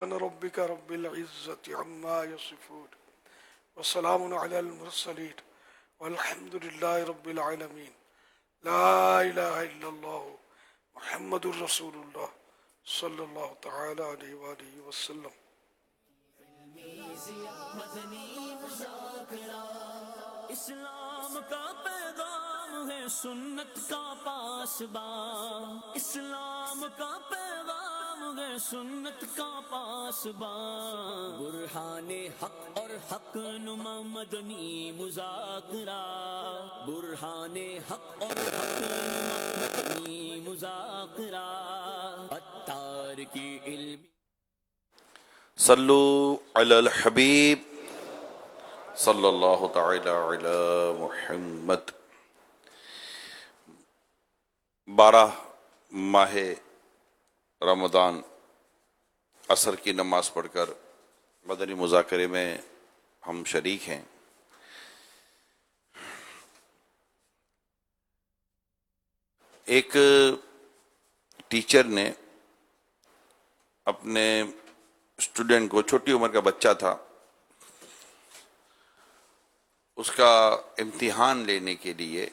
سبحان ربك رب العزة عما يصفون وسلام على المرسلين والحمد لله رب العالمين لا إله إلا الله محمد رسول الله صلی اللہ تعالی علیہ وآلہ وسلم۔ اسلام کا پیغام ہے سنت کا پاسبان، اسلام کا پیغام ہے سنت کا پاسبان، برہان حق اور حق نما مدنی مذاکرہ، برہان حق اور حق نما مدنی مذاکرہ، عطار کی علم۔ صلو علی الحبیب صلی اللہ تعالی علی محمد۔ 12 ماہ رمضان عصر کی نماز پڑھ کر مدنی مذاکرے میں ہم شریک ہیں۔ ایک ٹیچر نے اپنے اسٹوڈنٹ کو، چھوٹی عمر کا بچہ تھا، اس کا امتحان لینے کے لیے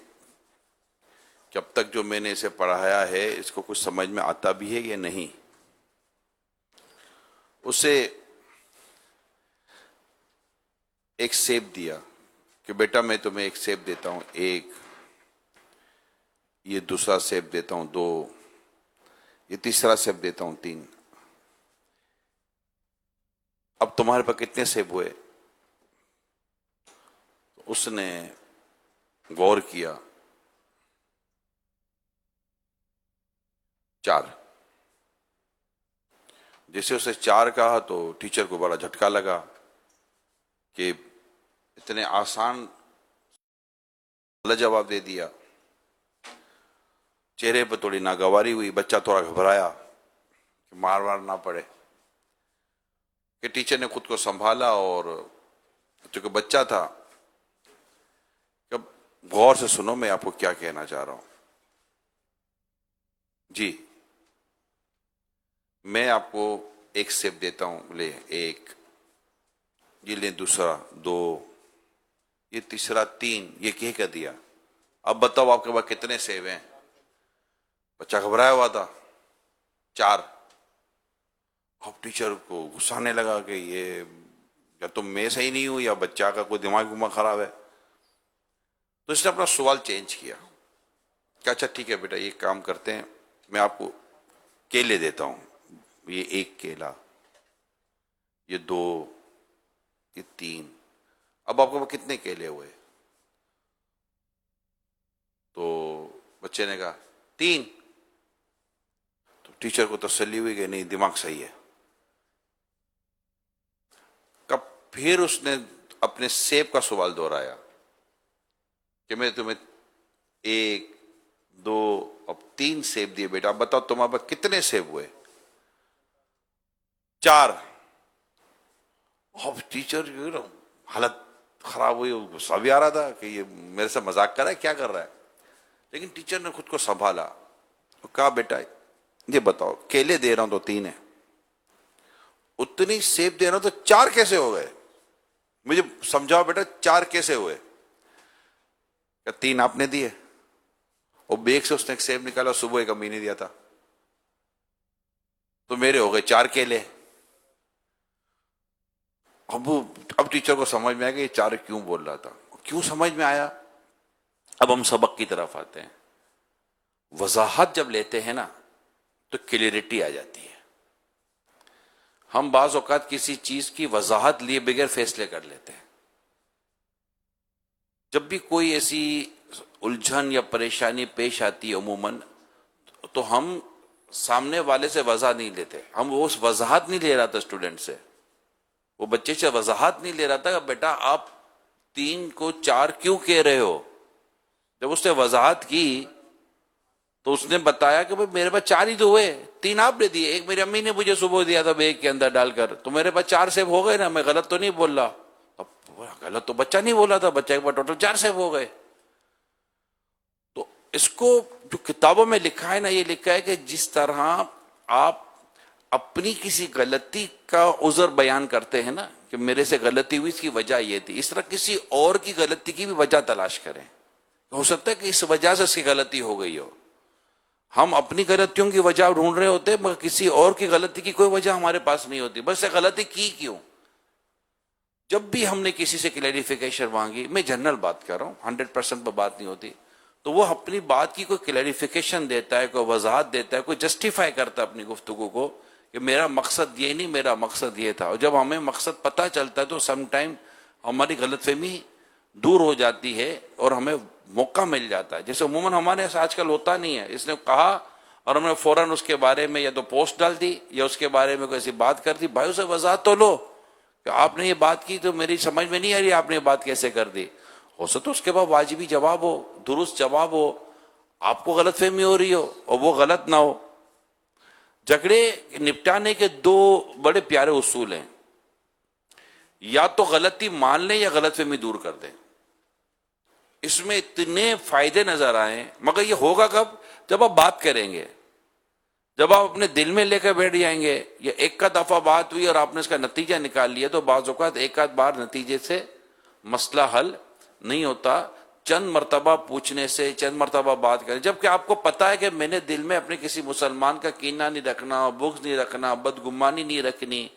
کہ اب تک جو میں نے اسے پڑھایا ہے اس کو کچھ سمجھ میں آتا بھی ہے یا نہیں، اسے ایک سیب دیا کہ بیٹا میں تمہیں ایک سیب دیتا ہوں، ایک، یہ دوسرا سیب دیتا ہوں 2، یہ تیسرا سیب دیتا ہوں 3، اب تمہارے پاس کتنے سیب ہوئے؟ اس نے غور کیا، 4۔ جیسے اسے 4 کہا تو ٹیچر کو بڑا جھٹکا لگا کہ اتنے آسان جواب دے دیا۔ چہرے پہ تھوڑی ناگواری ہوئی، بچہ تھوڑا گھبرایا کہ مار نہ پڑے، کہ ٹیچر نے خود کو سنبھالا اور چونکہ بچہ تھا کہ غور سے سنو میں آپ کو کیا کہنا چاہ رہا ہوں۔ جی، میں آپ کو ایک سیب دیتا ہوں، لے 1، یہ لیں دوسرا 2، یہ تیسرا 3، یہ کہہ کر دیا۔ اب بتاؤ آپ کے پاس کتنے سیب ہیں؟ بچہ گھبرایا ہوا تھا، 4۔ اب ٹیچر کو غصہ آنے لگا کہ یہ یا تو میں صحیح نہیں ہوں یا بچہ کا کوئی دماغ خراب ہے، تو اس نے اپنا سوال چینج کیا کہ اچھا ٹھیک ہے بیٹا، یہ کام کرتے ہیں، میں آپ کو کیلے دیتا ہوں، یہ 1 کیلا، یہ 2، یہ 3، اب آپ کو کتنے کیلے ہوئے؟ تو بچے نے کہا 3۔ تو ٹیچر کو تسلی ہوئی کہ نہیں، دماغ صحیح ہے۔ پھر اس نے اپنے سیب کا سوال دہرایا کہ میں تمہیں 1، 2، اب 3 سیب دیے بیٹا، اب بتاؤ تمہارے پاس کتنے سیب ہوئے؟ 4۔ اب ٹیچر حالت خراب ہوئی، غصہ بھی آ رہا تھا کہ یہ میرے سے مذاق کر رہا ہے، کیا کر رہا ہے، لیکن ٹیچر نے خود کو سنبھالا، کہا بیٹا یہ بتاؤ کیلے دے رہا ہوں تو 3 ہے، اتنی سیب دے رہا ہوں تو 4 کیسے ہو گئے؟ مجھے سمجھاؤ بیٹا 4 کیسے ہوئے؟ کہ 3 آپ نے دیے، اور بیگ سے اس نے ایک سیب نکالا، صبح ایک امی نے دیا تھا، تو میرے ہو گئے 4 کیلے۔ اب ٹیچر کو سمجھ میں آیا کہ یہ 4 کیوں بول رہا تھا، کیوں سمجھ میں آیا؟ اب ہم سبق کی طرف آتے ہیں۔ وضاحت جب لیتے ہیں نا تو کلیئرٹی آ جاتی ہے۔ ہم بعض اوقات کسی چیز کی وضاحت لیے بغیر فیصلے کر لیتے ہیں۔ جب بھی کوئی ایسی الجھن یا پریشانی پیش آتی ہے عموماً، تو ہم سامنے والے سے وضاحت نہیں لیتے، ہم وہ وضاحت نہیں لے رہا تھا اسٹوڈنٹ سے، وہ بچے سے وضاحت نہیں لے رہا تھا کہ بیٹا آپ 3 کو 4 کیوں کہہ رہے ہو۔ جب اس نے وضاحت کی تو اس نے بتایا کہ بھئی میرے پاس 4 ہی تو ہوئے، 3 آپ نے دیے، 1 میری امی نے مجھے صبح دیا تھا بیگ کے اندر ڈال کر، تو میرے پاس 4 سیب ہو گئے نا، میں غلط تو نہیں بول رہا۔ اب غلط تو بچہ نہیں بولا تھا، بچہ کے پاس ٹوٹل 4 سیب ہو گئے۔ تو اس کو جو کتابوں میں لکھا ہے نا، یہ لکھا ہے کہ جس طرح آپ اپنی کسی غلطی کا عذر بیان کرتے ہیں نا کہ میرے سے غلطی ہوئی، اس کی وجہ یہ تھی، اس طرح کسی اور کی غلطی کی بھی وجہ تلاش کریں. ہو سکتا ہے کہ اس وجہ سے اس کی غلطی ہو گئی ہو. ہم اپنی غلطیوں کی وجہ ڈھونڈ رہے ہوتے مگر کسی اور کی غلطی کی کوئی وجہ ہمارے پاس نہیں ہوتی. بس یہ غلطی کی کیوں؟ جب بھی ہم نے کسی سے کلیریفیکیشن مانگی، میں جنرل بات کر رہا ہوں، 100% پہ بات نہیں ہوتی، تو وہ اپنی بات کی کوئی کلیریفیکیشن دیتا ہے، کوئی وضاحت دیتا ہے، کوئی جسٹیفائی کرتا ہے اپنی گفتگو کو کہ میرا مقصد یہ نہیں، میرا مقصد یہ تھا. اور جب ہمیں مقصد پتہ چلتا ہے تو سم ٹائم ہماری غلط فہمی دور ہو جاتی ہے اور ہمیں موقع مل جاتا ہے. جیسے عموماً ہمارے ایسا آج کل ہوتا نہیں ہے، اس نے کہا اور ہم نے فوراً اس کے بارے میں یا تو پوسٹ ڈال دی یا اس کے بارے میں کوئی ایسی بات کر دی. بھائی اسے وضاحت تو لو کہ آپ نے یہ بات کی تو میری سمجھ میں نہیں آ رہی، آپ نے یہ بات کیسے کر دی. ہو سکتا اس کے بعد واجبی جواب ہو، درست جواب ہو، آپ کو غلط فہمی ہو رہی ہو اور وہ غلط نہ ہو. جھگڑے نپٹانے کے دو بڑے پیارے اصول ہیں، یا تو غلطی مان لیں یا غلط فہمی دور کر دیں. اس میں اتنے فائدے نظر آئے، مگر یہ ہوگا کب؟ جب آپ بات کریں گے، جب آپ اپنے دل میں لے کر بیٹھ جائیں گے. یا ایک کا دفعہ بات ہوئی اور آپ نے اس کا نتیجہ نکال لیا، تو بعض اوقات ایک آدھ بار نتیجے سے مسئلہ حل نہیں ہوتا. چند مرتبہ پوچھنے سے، چند مرتبہ بات کریں، جبکہ آپ کو پتا ہے کہ میں نے دل میں اپنے کسی مسلمان کا کینہ نہیں رکھنا، بغض نہیں رکھنا، بدگمانی نہیں رکھنی،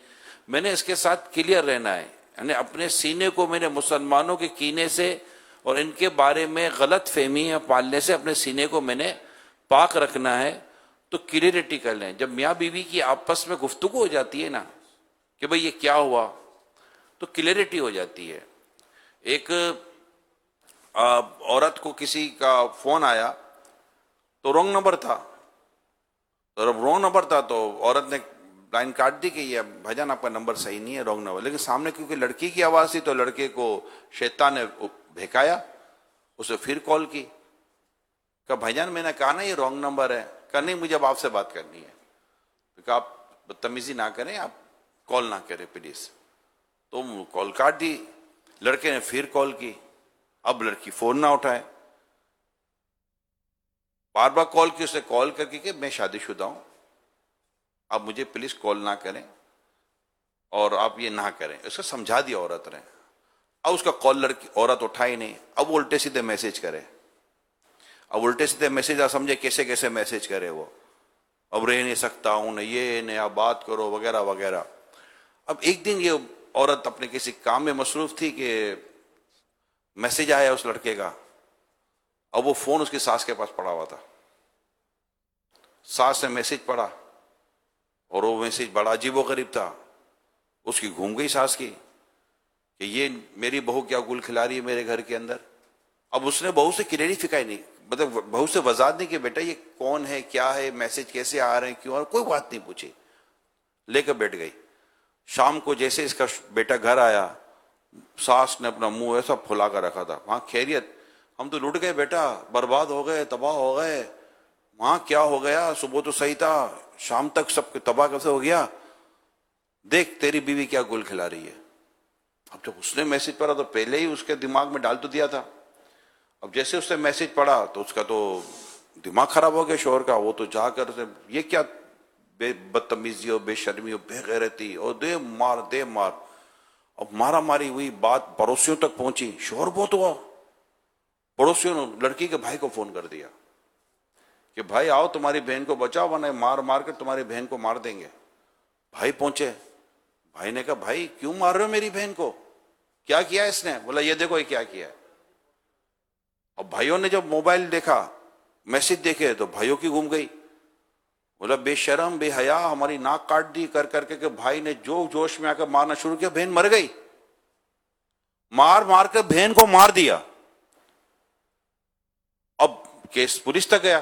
میں نے اس کے ساتھ کلیئر رہنا ہے. یعنی اپنے سینے کو میں نے مسلمانوں کے کینے سے اور ان کے بارے میں غلط فہمی پالنے سے اپنے سینے کو میں نے پاک رکھنا ہے. تو کلیئرٹی کر لیں. جب میاں بیوی کی آپس میں گفتگو ہو جاتی ہے نا کہ بھئی یہ کیا ہوا، تو کلیئرٹی ہو جاتی ہے. ایک عورت کو کسی کا فون آیا تو رونگ نمبر تھا، تو جب رونگ نمبر تھا تو عورت نے لائن کاٹ دی کہ یہ بھائی جان آپ کا نمبر صحیح نہیں ہے، رونگ نمبر. لیکن سامنے کیونکہ لڑکی کی آواز تھی تو لڑکے کو شیطان نے بھیکایا، اسے پھر کال کی، کہا بھائی جان میں نے کہا نا یہ رونگ نمبر ہے. کہا نہیں مجھے اب آپ سے بات کرنی ہے. کہا آپ بدتمیزی نہ کریں، آپ کال نہ کریں پلیز. تو کال کاٹ دی. لڑکے نے پھر کال کی، اب لڑکی فون نہ اٹھائے، بار بار کال کی، اسے کال کر کے کہ میں شادی شدہ ہوں، آپ مجھے پلیز کال نہ کریں اور آپ یہ نہ کریں. اس کو سمجھا دیا عورت نے. اب اس کا کال عورت اٹھائی نہیں، اب الٹے سیدھے میسج کرے. اب الٹے سیدھے میسج آپ سمجھے کیسے کیسے میسج کرے وہ، اب رہ نہیں سکتا ہوں نہ یہ نہ آپ بات کرو وغیرہ وغیرہ. اب ایک دن یہ عورت اپنے کسی کام میں مصروف تھی کہ میسج آیا اس لڑکے کا. اب وہ فون اس کی ساس کے پاس پڑا ہوا تھا. ساس نے میسج پڑھا اور وہ میسج بڑا عجیب و غریب تھا. اس کی گھوم گئی ساس کی کہ یہ میری بہو کیا گل کھلا رہی ہے میرے گھر کے اندر. اب اس نے بہو سے کلیریفائی نہیں، مطلب بہو سے وضاحت نہیں کہ بیٹا یہ کون ہے، کیا ہے، میسج کیسے آ رہے ہیں، کیوں آ رہے ہیں، کوئی بات نہیں پوچھی، لے کر بیٹھ گئی. شام کو جیسے اس کا بیٹا گھر آیا، ساس نے اپنا منہ ایسا پھلا کر رکھا تھا. وہاں خیریت؟ ہم تو لٹ گئے بیٹا، برباد ہو گئے، تباہ ہو گئے. وہاں کیا ہو گیا؟ صبح تو صحیح تھا، شام تک سب تباہ کیسے ہو گیا؟ دیکھ تیری بیوی کیا گل کھلا رہی ہے. اب جب اس نے میسج پڑھا تو پہلے ہی اس کے دماغ میں ڈال تو دیا تھا. اب جیسے اس نے میسج پڑھا تو اس کا تو دماغ خراب ہو گیا شوہر کا. وہ تو جا کر یہ کیا بے بدتمیزی ہو، بے شرمی ہو، بے غیرتی، اور دے مار دے مار. اب مارا ماری ہوئی، بات پڑوسیوں تک پہنچی. شوہر بہت ہوا، پڑوسیوں نے لڑکی کے بھائی کو فون کر دیا کہ بھائی آؤ تمہاری بہن کو بچاؤ ورنہ مار مار کر تمہاری بہن کو مار دیں گے. بھائی پہنچے. بھائی نے کہا بھائی کیوں مار رہے ہو میری بہن کو، کیا کیا اس نے؟ بولا یہ دیکھو یہ کیا کیا ہے. اب بھائیوں نے جب موبائل دیکھا، میسج دیکھے، تو بھائیوں کی گھوم گئی. بولا بے شرم بے حیا، ہماری ناک کاٹ دی کر کر کے. کہ بھائی نے جو جوش میں آ کر مارنا شروع کیا، بہن مر گئی. مار مار کر بہن کو مار دیا. اب کیس پولیس تک گیا،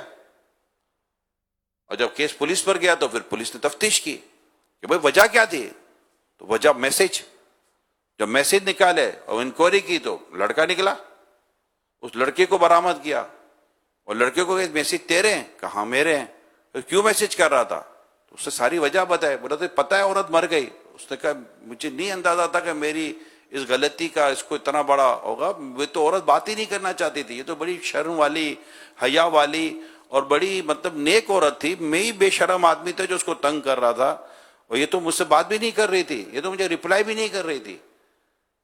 اور جب کیس پولیس پر گیا تو پھر پولیس نے تفتیش کی کہ بھائی وجہ کیا تھی. تو وجہ میسج. جب میسج نکالے اور انکوائری کی تو لڑکا نکلا. اس لڑکے کو برآمد کیا اور لڑکے کو میسج تیرے ہیں؟ کہا ہاں میرے ہیں. کیوں میسج کر رہا تھا؟ تو اس سے ساری وجہ بتائے. بولا تو پتہ ہے عورت مر گئی. اس نے کہا مجھے نہیں اندازہ تھا کہ میری اس غلطی کا اس کو اتنا بڑا ہوگا. وہ تو عورت بات ہی نہیں کرنا چاہتی تھی، یہ تو بڑی شرم والی، حیا والی اور بڑی مطلب نیک عورت تھی. میں ہی بے شرم آدمی تھا جو اس کو تنگ کر رہا تھا. اور یہ تو مجھ سے بات بھی نہیں کر رہی تھی، یہ تو مجھے رپلائی بھی نہیں کر رہی تھی،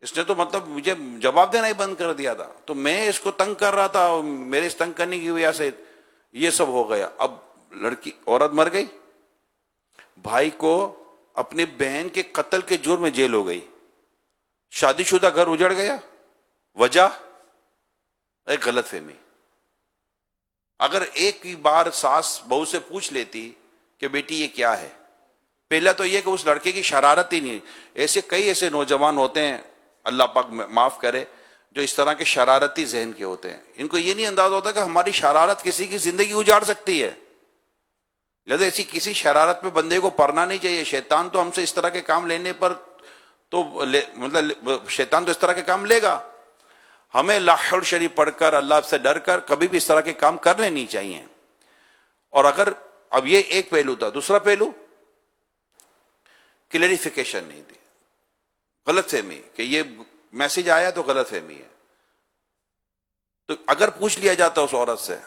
اس نے تو مطلب مجھے جواب دینا ہی بند کر دیا تھا، تو میں اس کو تنگ کر رہا تھا اور میرے اس تنگ کرنے کی وجہ سے یہ سب ہو گیا۔ اب لڑکی عورت مر گئی، بھائی کو اپنی بہن کے قتل کے جرم میں جیل ہو گئی، شادی شدہ گھر اجڑ گیا، وجہ ایک غلط فہمی۔ اگر ایک ہی بار ساس بہو سے پوچھ لیتی کہ بیٹی یہ کیا ہے، پہلا تو یہ کہ اس لڑکے کی شرارت ہی نہیں، کئی ایسے نوجوان ہوتے ہیں اللہ پاک معاف کرے جو اس طرح کے شرارتی ذہن کے ہوتے ہیں، ان کو یہ نہیں اندازہ ہوتا کہ ہماری شرارت کسی کی زندگی اجاڑ سکتی ہے، لہذا ایسی کسی شرارت پہ بندے کو پڑنا نہیں چاہیے۔ شیطان تو ہم سے اس طرح کے کام لینے پر تو مطلب شیطان تو اس طرح کے کام لے گا، ہمیں لا حول شریف پڑھ کر اللہ سے ڈر کر کبھی بھی اس طرح کے کام کرنے نہیں چاہیے۔ اور اگر اب یہ ایک پہلو تھا، دوسرا پہلو کلیریفیکیشن نہیں دی، غلط فہمی کہ یہ میسج آیا تو غلط فہمی ہے۔ تو اگر پوچھ لیا جاتا اس عورت سے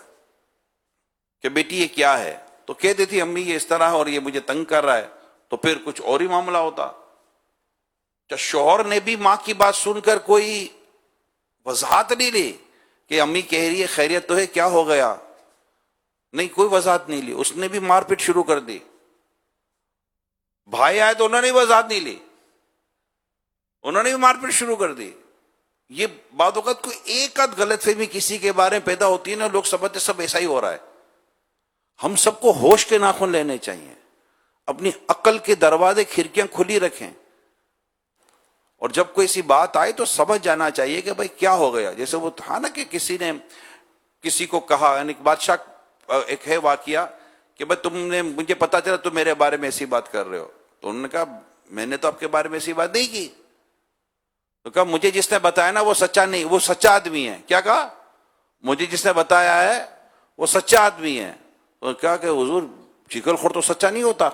کہ بیٹی یہ کیا ہے، تو کہہ دیتی امی یہ اس طرح اور یہ مجھے تنگ کر رہا ہے، تو پھر کچھ اور ہی معاملہ ہوتا۔ جب شوہر نے بھی ماں کی بات سن کر کوئی وضاحت نہیں لی کہ امی کہہ رہی ہے خیریت تو ہے، کیا ہو گیا، نہیں کوئی وضاحت نہیں لی، اس نے بھی مار پیٹ شروع کر دی۔ بھائی آئے تو انہوں نے بھی وضاحت نہیں لی، انہوں نے بھی مار پیٹ شروع کر دی۔ یہ بعض اوقات کوئی ایک آدھ غلط فہمی کسی کے بارے میں پیدا ہوتی ہے نا، لوگ سمجھتے سب ایسا ہی ہو رہا ہے۔ ہم سب کو ہوش کے ناخن لینے چاہیے، اپنی عقل کے دروازے کھڑکیاں کھلی رکھیں، اور جب کوئی ایسی بات آئے تو سمجھ جانا چاہیے کہ بھائی کیا ہو گیا۔ جیسے وہ تھا نا کہ کسی نے کسی کو کہا، یعنی بادشاہ ایک ہے واقعہ کہ بھائی تم نے مجھے پتا چلا تم میرے بارے میں ایسی بات کر رہے ہو، تو انہوں نے کہا میں نے تو آپ کے بارے میں ایسی بات نہیں کی، تو کہا مجھے جس نے بتایا نا وہ سچا نہیں، وہ سچا آدمی ہے۔ کیا کہا؟ مجھے جس نے بتایا ہے وہ سچا آدمی ہے۔ تو کہا کہ حضور چکل خور تو سچا نہیں ہوتا۔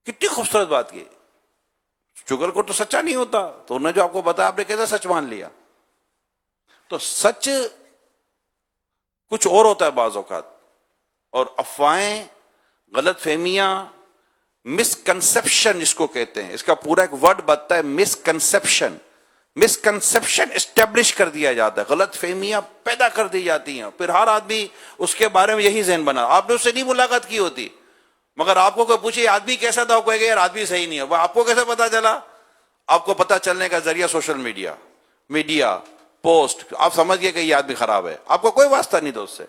کتنی خوبصورت بات کی، چگل خور تو سچا نہیں ہوتا، تو انہوں نے جو آپ کو بتایا آپ نے کیسے سچ مان لیا؟ تو سچ کچھ اور ہوتا ہے بعض اوقات، اور افواہیں، غلط فہمیاں، مس کنسپشن اس کو کہتے ہیں، اس کا پورا ایک ورڈ بتتا ہے مس کنسپشن۔ مس کنسپشن اسٹیبلش کر دیا جاتا ہے، غلط فہمیاں پیدا کر دی جاتی ہیں، پھر ہر آدمی اس کے بارے میں یہی ذہن بنا۔ آپ نے اس سے نہیں ملاقات کی ہوتی، مگر آپ کو کوئی پوچھے آدمی کیسا تھا، وہ کہے گا یار آدمی صحیح نہیں ہے۔ وہ آپ کو کیسے پتا چلا؟ آپ کو پتا چلنے کا ذریعہ سوشل میڈیا پوسٹ، آپ سمجھ گئے کہ یہ آدمی خراب ہے، آپ کو کوئی واسطہ نہیں تھا اس سے۔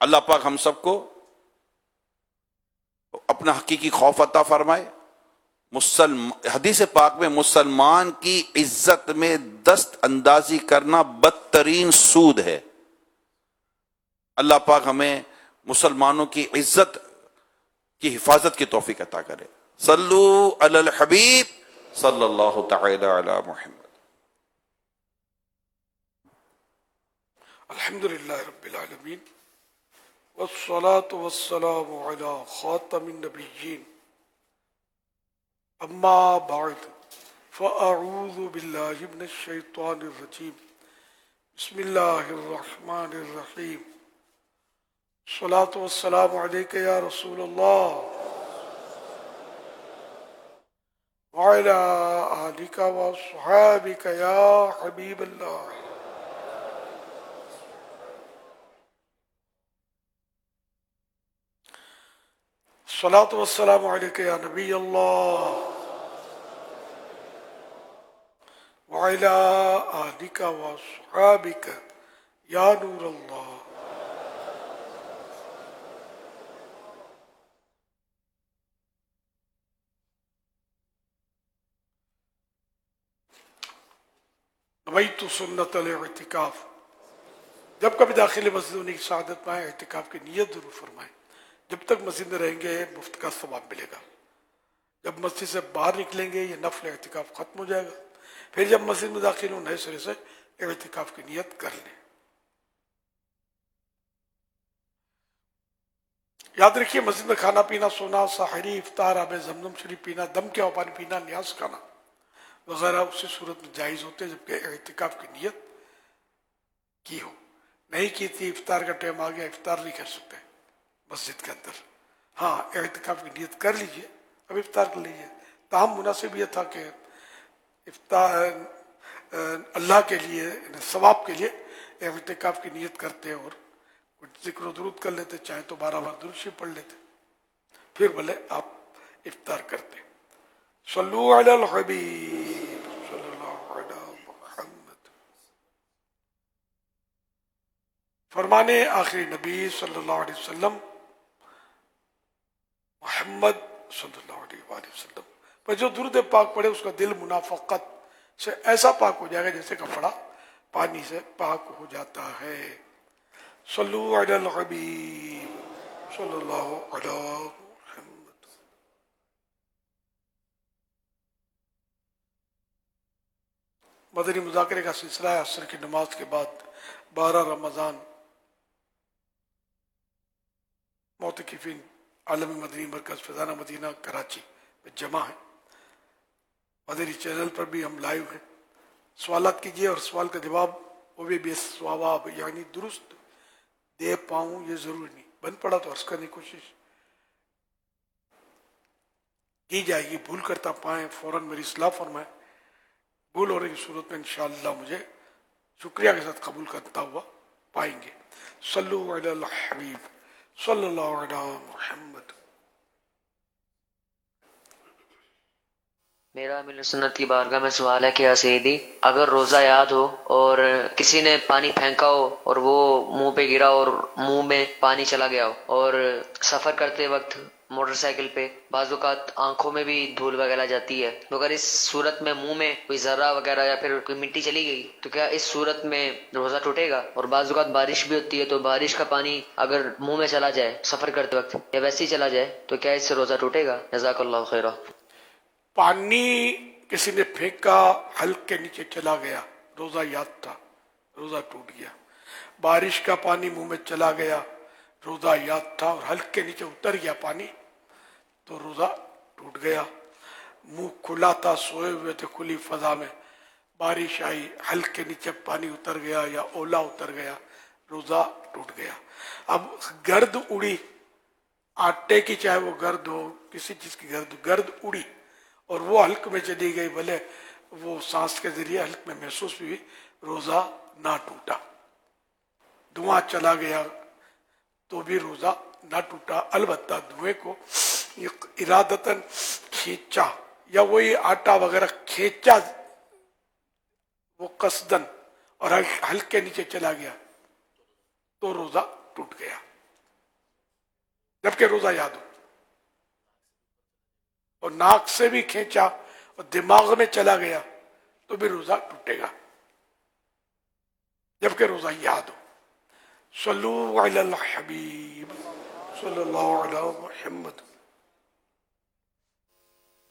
اللہ پاک ہم سب کو اپنا حقیقی خوف عطا فرمائے۔ حدیث پاک میں مسلمان کی عزت میں دست اندازی کرنا بدترین سود ہے۔ اللہ پاک ہمیں مسلمانوں کی عزت کی حفاظت کی توفیق عطا کرے۔ صلو علی الحبیب صلی اللہ تعالی علی محمد۔ الحمدللہ رب العالمین والصلاة والسلام علی خاتم النبیین، اما بعد فاعوذ باللہ من الشیطان الرجیم، بسم اللہ الرحمن الرحیم، الصلاة والسلام علیک یا رسول اللہ وعلی آلک واصحابک یا حبیب اللہ۔ الصلاة والسلام علیک یا نبی اللہ وعلی آلک واصحابک یا نور اللہ۔ نویت سنت الاعتکاف، جب کبھی داخل مسجد ہونے کی سعادت پائیں اعتکاف کی نیت ضرور فرمائیں۔ جب تک مسجد میں رہیں گے مفت کا ثواب ملے گا، جب مسجد سے باہر نکلیں گے یہ نفل اعتکاف ختم ہو جائے گا، پھر جب مسجد میں داخل ہوں نئے سرے سے اعتکاف کی نیت کر لیں۔ یاد رکھیے مسجد میں کھانا پینا، سونا، سحری، افطار، آب زمزم شریف پینا، دم کے پانی پینا، نیاز کھانا وغیرہ اسی صورت میں جائز ہوتے ہیں جبکہ اعتکاف کی نیت کی ہو۔ نہیں کی تھی، افطار کا ٹائم آ گیا، افطار نہیں کر سکتے مسجد کے اندر، ہاں اعتکاف کی نیت کر لیجئے، اب افطار کر لیجئے. تاہم مناسب یہ تھا کہ افطار اللہ کے لیے، ثواب کے لیے اعتکاف کی نیت کرتے اور کچھ ذکر و درود کر لیتے، چاہے تو 12 بار درود شریف پڑھ لیتے، پھر بھلے آپ افطار کرتے. صلو علی الحبیب صلی اللہ علی محمد. فرمانے آخری نبی صلی اللہ علیہ وسلم محمد صلی اللہ علیہ وآلہ وسلم پر جو درود پاک پڑھے اس کا دل منافقت سے ایسا پاک ہو جائے گا جیسے کپڑا پانی سے پاک ہو جاتا ہے. صلو علی الحبیب صلی اللہ علی محمد. مدنی مذاکرے کا سلسلہ ہے عصر کی نماز کے بعد 12 رمضان معتکفین عالمی مدنی مرکز فیضانہ مدینہ کراچی میں جمع ہے. مدنی چینل پر بھی ہم لائیو ہیں. سوالات کیجیے اور سوال کا جواب وہ بھی بے ثواب یعنی درست دے پاؤں یہ ضروری نہیں، بن پڑا تو عرض کرنے کی کوشش کی جائے گی. بھول کرتا پائیں فوراً میری اصلاح فرمائیں. بھول ہونے کی صورت میں انشاءاللہ مجھے شکریہ کے ساتھ قبول کرتا ہوا پائیں گے. صلو علی الحبیب صلی اللہ علی محمد. میرا امیر سنت کی بارگاہ میں سوال ہے کہ سیدی اگر روزہ یاد ہو اور کسی نے پانی پھینکا ہو اور وہ منہ پہ گرا اور منہ میں پانی چلا گیا ہو، اور سفر کرتے وقت موٹر سائیکل پہ بعض اوقات آنکھوں میں بھی دھول وغیرہ جاتی ہے، تو اگر اس صورت میں منہ میں کوئی ذرہ وغیرہ یا پھر کوئی مٹی چلی گئی تو کیا اس صورت میں روزہ ٹوٹے گا؟ اور بعض اوقات بارش بھی ہوتی ہے تو بارش کا پانی اگر منہ میں چلا جائے سفر کرتے وقت یا ویسے ہی چلا جائے تو کیا اس سے روزہ ٹوٹے گا؟ جزاک اللہ خیرہ. پانی کسی نے پھینکا، حلق کے نیچے چلا گیا، روزہ یاد تھا، روزہ ٹوٹ گیا. بارش کا پانی منہ میں چلا گیا، روزہ یاد تھا اور حلق کے نیچے اتر گیا پانی، تو روزہ ٹوٹ گیا. منہ کھلا تھا، سوئے ہوئے تھے کھلی فضا میں، بارش آئی، حلق کے نیچے پانی اتر گیا یا اولا اتر گیا، روزہ ٹوٹ گیا. اب گرد اڑی، آٹے کی چاہے وہ گرد ہو، کسی چیز کی گرد اڑی اور وہ حلق میں چلی گئی، بھلے وہ سانس کے ذریعے حلق میں محسوس بھی ہوئی، روزہ نہ ٹوٹا. دھواں چلا گیا تو بھی روزہ نہ ٹوٹا. البتہ دھوئیں کو ارادتاً کھینچا یا وہی آٹا وغیرہ کھینچا وہ قصدن اور حلق کے نیچے چلا گیا تو روزہ ٹوٹ گیا، جبکہ روزہ یاد ہو. اور ناک سے بھی کھینچا اور دماغ میں چلا گیا تو بھی روزہ ٹوٹے گا، جبکہ روزہ یاد ہو. صلو علی الحبیب صلی اللہ علی محمد.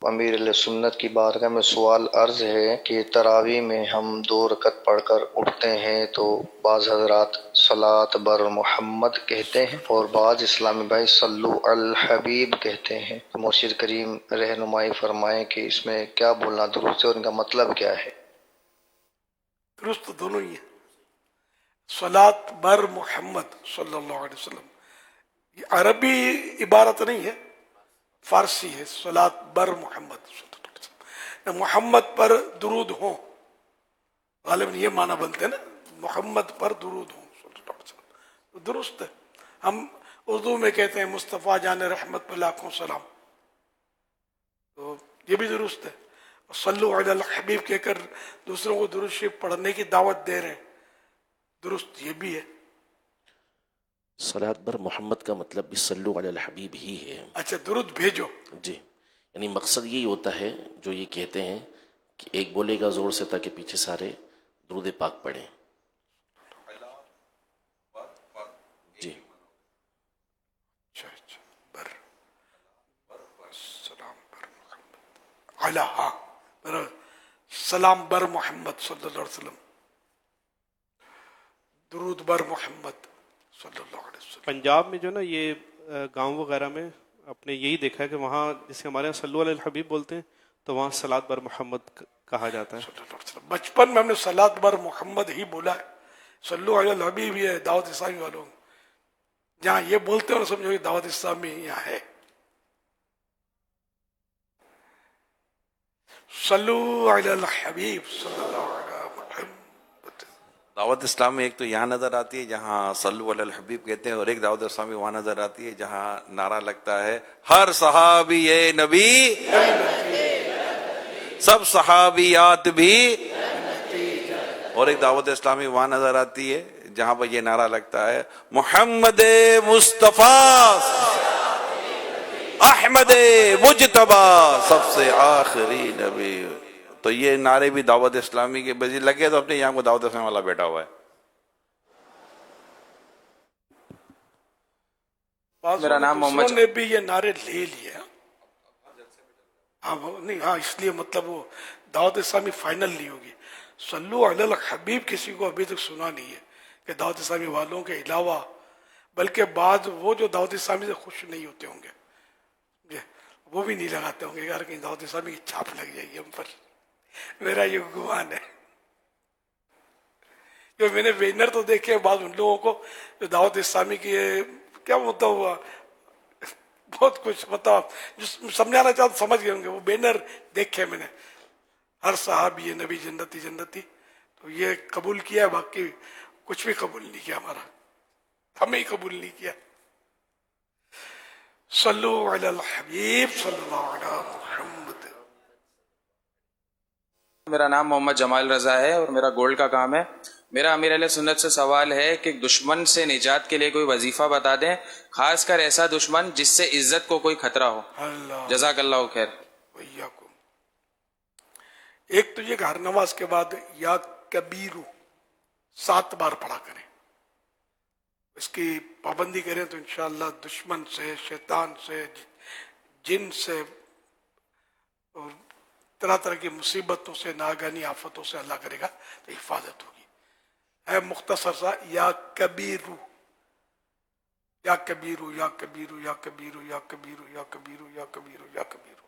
امیر علیہ سنت کی بارگاہ میں سوال عرض ہے کہ تراویح میں ہم 2 رکعت پڑھ کر اٹھتے ہیں تو بعض حضرات صلاۃ بر محمد کہتے ہیں اور بعض اسلامی بھائی صلو علی الحبیب کہتے ہیں. مرشد کریم رہنمائی فرمائیں کہ اس میں کیا بولنا درست ہے اور ان کا مطلب کیا ہے؟ درست دونوں ہی ہے. صلاۃ بر محمد صلی اللہ علیہ وسلم یہ عربی عبارت نہیں ہے، فارسی ہے. صلاۃ بر محمد صلی اللہ علیہ وسلم، محمد پر درود ہوں، غالباً یہ معنی بنتے ہیں نا، محمد پر درود ہوں صلی اللہ علیہ وسلم. درست ہے. ہم اردو میں کہتے ہیں مصطفیٰ جان رحمت پر لاکھوں سلام، تو یہ بھی درست ہے. صلو علی الحبیب کہہ کر دوسروں کو درود شریف پڑھنے کی دعوت دے رہے ہیں، درست یہ بھی ہے. صلاۃ بر محمد کا مطلب بھی صلو علی الحبیب ہی ہے. اچھا، درود بھیجو. جی، یعنی مقصد یہی ہوتا ہے جو یہ کہتے ہیں کہ ایک بولے گا زور سے تاکہ پیچھے سارے درود پاک پڑھیں. جی اچھا بر سلام بر محمد علی، ہاں سلام بر محمد صلی اللہ علیہ وسلم، درود بر محمد صلی اللہ علیہ وسلم. پنجاب میں جو نا یہ گاؤں وغیرہ میں اپنے یہی دیکھا ہے کہ وہاں جسے ہمارے یہاں صلو علی الحبیب بولتے ہیں تو وہاں صلاۃ بر محمد کہا جاتا ہے. صلی اللہ علیہ وسلم. بچپن میں ہم نے صلاۃ بر محمد ہی بولا ہے. صلو علی الحبیب یہ دعوت اسلامی والوں جہاں یہ بولتے ہیں اور سمجھو یہ دعوت اسلامی یہاں ہے. صلو علی الحبیب صلی اللہ علیہ محمد. دعوت اسلامی ایک تو یہاں نظر آتی ہے جہاں صلو علی الحبیب کہتے ہیں، اور ایک دعوت اسلامی وہاں نظر آتی ہے جہاں نعرہ لگتا ہے ہر صحابی نبی سب صحابیات بھی، اور ایک دعوت اسلامی وہاں نظر آتی ہے جہاں پر یہ نعرہ لگتا ہے محمد مصطفیٰ احمد مجتبی سب سے آخری نبی. تو یہ نعرے بھی دعوت اسلامی کے بجے لگے تو اپنے یہاں کو دعوت اسلامی والا بیٹھا ہوا ہے. میرا نام محمد نے بھی یہ نعرے لے لیے. ہاں نہیں، ہاں اس لیے مطلب وہ دعوت اسلامی فائنل نہیں ہوگی. صلو علی الحبیب کسی کو ابھی تک سنا نہیں ہے کہ دعوت اسلامی والوں کے علاوہ، بلکہ بعض وہ جو دعوت اسلامی سے خوش نہیں ہوتے ہوں گے وہ بھی نہیں لگاتے ہوں گے یار کہیں دعوت اسلامی کی چھاپ لگ جائے گی ہم پر. میرا یہ گمان ہے. جو میں نے بینر تو دیکھے بعض ان لوگوں کو جو دعوت اسلامی کی کیا مطلب ہوا بہت کچھ مطلب جو سمجھانا چاہتا سمجھ گئے ہوں گے. وہ بینر دیکھے میں نے، ہر صحابی نبی جنتی جنتی، تو یہ قبول کیا ہے، باقی کچھ بھی قبول نہیں کیا ہمارا، ہمیں ہی قبول نہیں کیا. صلو علی الحبیب صلی اللہ علیہ محمد. میرا نام محمد جمال رضا ہے اور میرا گولڈ کا کام ہے. میرا امیر اہل سنت سے سوال ہے کہ دشمن سے نجات کے لیے کوئی وظیفہ بتا دیں، خاص کر ایسا دشمن جس سے عزت کو کوئی خطرہ ہو. اللہ جزاک اللہ خیر. ویاکم. ایک تو یہ کہ ہر نماز کے بعد یا کبیرو 7 بار پڑھا کریں، اس کی پابندی کریں تو انشاءاللہ دشمن سے، شیطان سے، جن سے اور طرح طرح کی مصیبتوں سے، ناگہانی آفتوں سے اللہ کرے گا تو حفاظت ہوگی. ہے مختصر سا یا کبیرو یا کبیرو یا کبیرو یا کبیرو یا کبیرو یا کبیرو یا کبیرو یا کبیرو.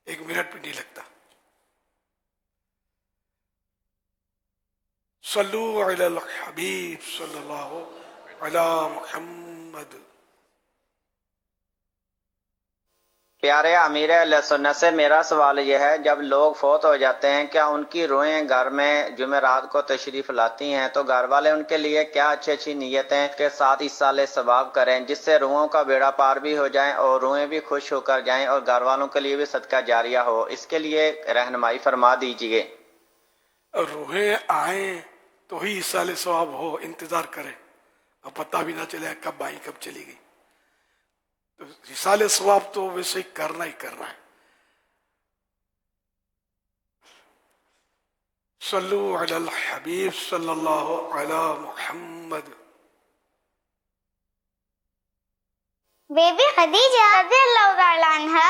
1 منٹ بھی نہیں لگتا. صلو علی الحبیب صلی اللہ علی محمد. پیارے امیر اہل سنت سے میرا سوال یہ ہے، جب لوگ فوت ہو جاتے ہیں کیا ان کی روحیں گھر میں جمعرات کو تشریف لاتی ہیں تو گھر والے ان کے لیے کیا اچھی اچھی نیتیں کے ساتھ ایصال ثواب کریں جس سے روحوں کا بیڑا پار بھی ہو جائیں اور روحیں بھی خوش ہو کر جائیں اور گھر والوں کے لیے بھی صدقہ جاریہ ہو؟ اس کے لیے رہنمائی فرما دیجیے. روحیں آئیں تو ہی ایصال ثواب ہو، انتظار کریں اور پتہ بھی نہ چلے کب آئی کب چلی گئی. تو ایصال ثواب تو ویسے ہی کرنا ہے. صلو علی الحبیب صلی اللہ علی محمد. بی بی خدیجہ رضی اللہ تعالیٰ عنہ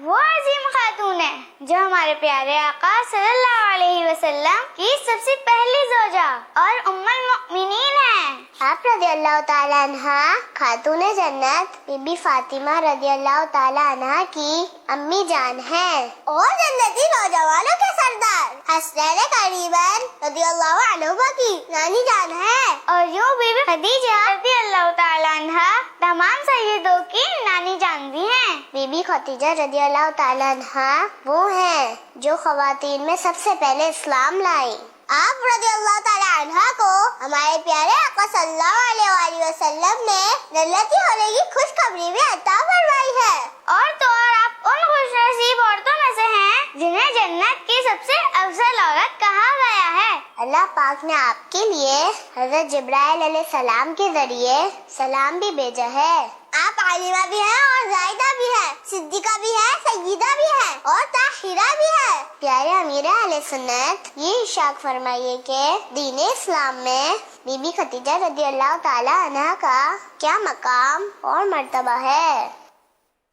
وہ عظیم خاتون ہے جو ہمارے پیارے آقا صلی اللہ علیہ وسلم کی سب سے پہلی زوجہ اور ام المؤمنین ہیں. آپ رضی اللہ تعالیٰ عنہ خاتون جنت بی بی فاطمہ رضی اللہ تعالیٰ عنہ کی امی جان ہیں اور جنتی نوجوانوں کے سردار حسنین قریبین رضی اللہ عنہ کی نانی جان ہے. اور یوں بی بی خدیجہ رضی اللہ تعالیٰ عنہ تمام سیدوں کی نانی جان بھی ہیں. بی بی خدیجہ رضی اللہ تعالیٰ عنہ وہ ہیں جو خواتین میں سب سے پہلے اسلام لائیں. آپ رضی اللہ تعالیٰ عنہ کو ہمارے پیارے آقا صلی اللہ علیہ وآلہ وسلم نے جنتی ہونے کی خوشخبری بھی عطا فرمائی ہے. اور تو اور آپ ان خوش نصیب عورتوں میں سے ہیں جنہیں جنت کی سب سے افضل عورت کہا گیا ہے. اللہ پاک نے آپ کے لیے حضرت جبرائیل علیہ السلام کے ذریعے سلام بھی بھیجا ہے. آپ عالمہ بھی ہیں اور زاہدہ بھی ہیں، صدیقہ بھی ہے، سیدہ بھی ہے اور طاہرہ بھی ہے. پیارے امیر اہل سنت یہ ارشاد فرمائیے کہ دین اسلام میں بی بی خدیجہ رضی اللہ تعالی عنہ کا کیا مقام اور مرتبہ ہے؟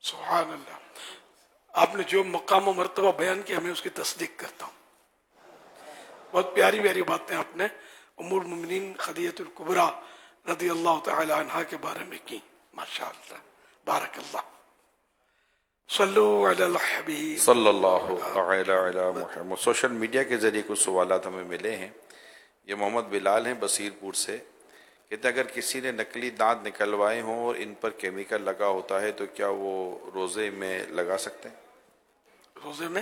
سبحان اللہ. آپ نے جو مقام و مرتبہ بیان کیا میں اس کی تصدیق کرتا ہوں. بہت پیاری پیاری باتیں آپ نے ام المؤمنین خدیجہ الکبریٰ رضی اللہ تعالی عنہ کے بارے میں کی. ماشاء اللہ، بارک اللہ. صلو علی الحبیب صلی اللہ تعالی علی محمد. سوشل میڈیا کے ذریعے کچھ سوالات ہمیں ملے ہیں. یہ محمد بلال ہیں بصیر پور سے. کہتے ہیں اگر کسی نے نقلی دانت نکلوائے ہوں اور ان پر کیمیکل لگا ہوتا ہے تو کیا وہ روزے میں لگا سکتے ہیں؟ روزے میں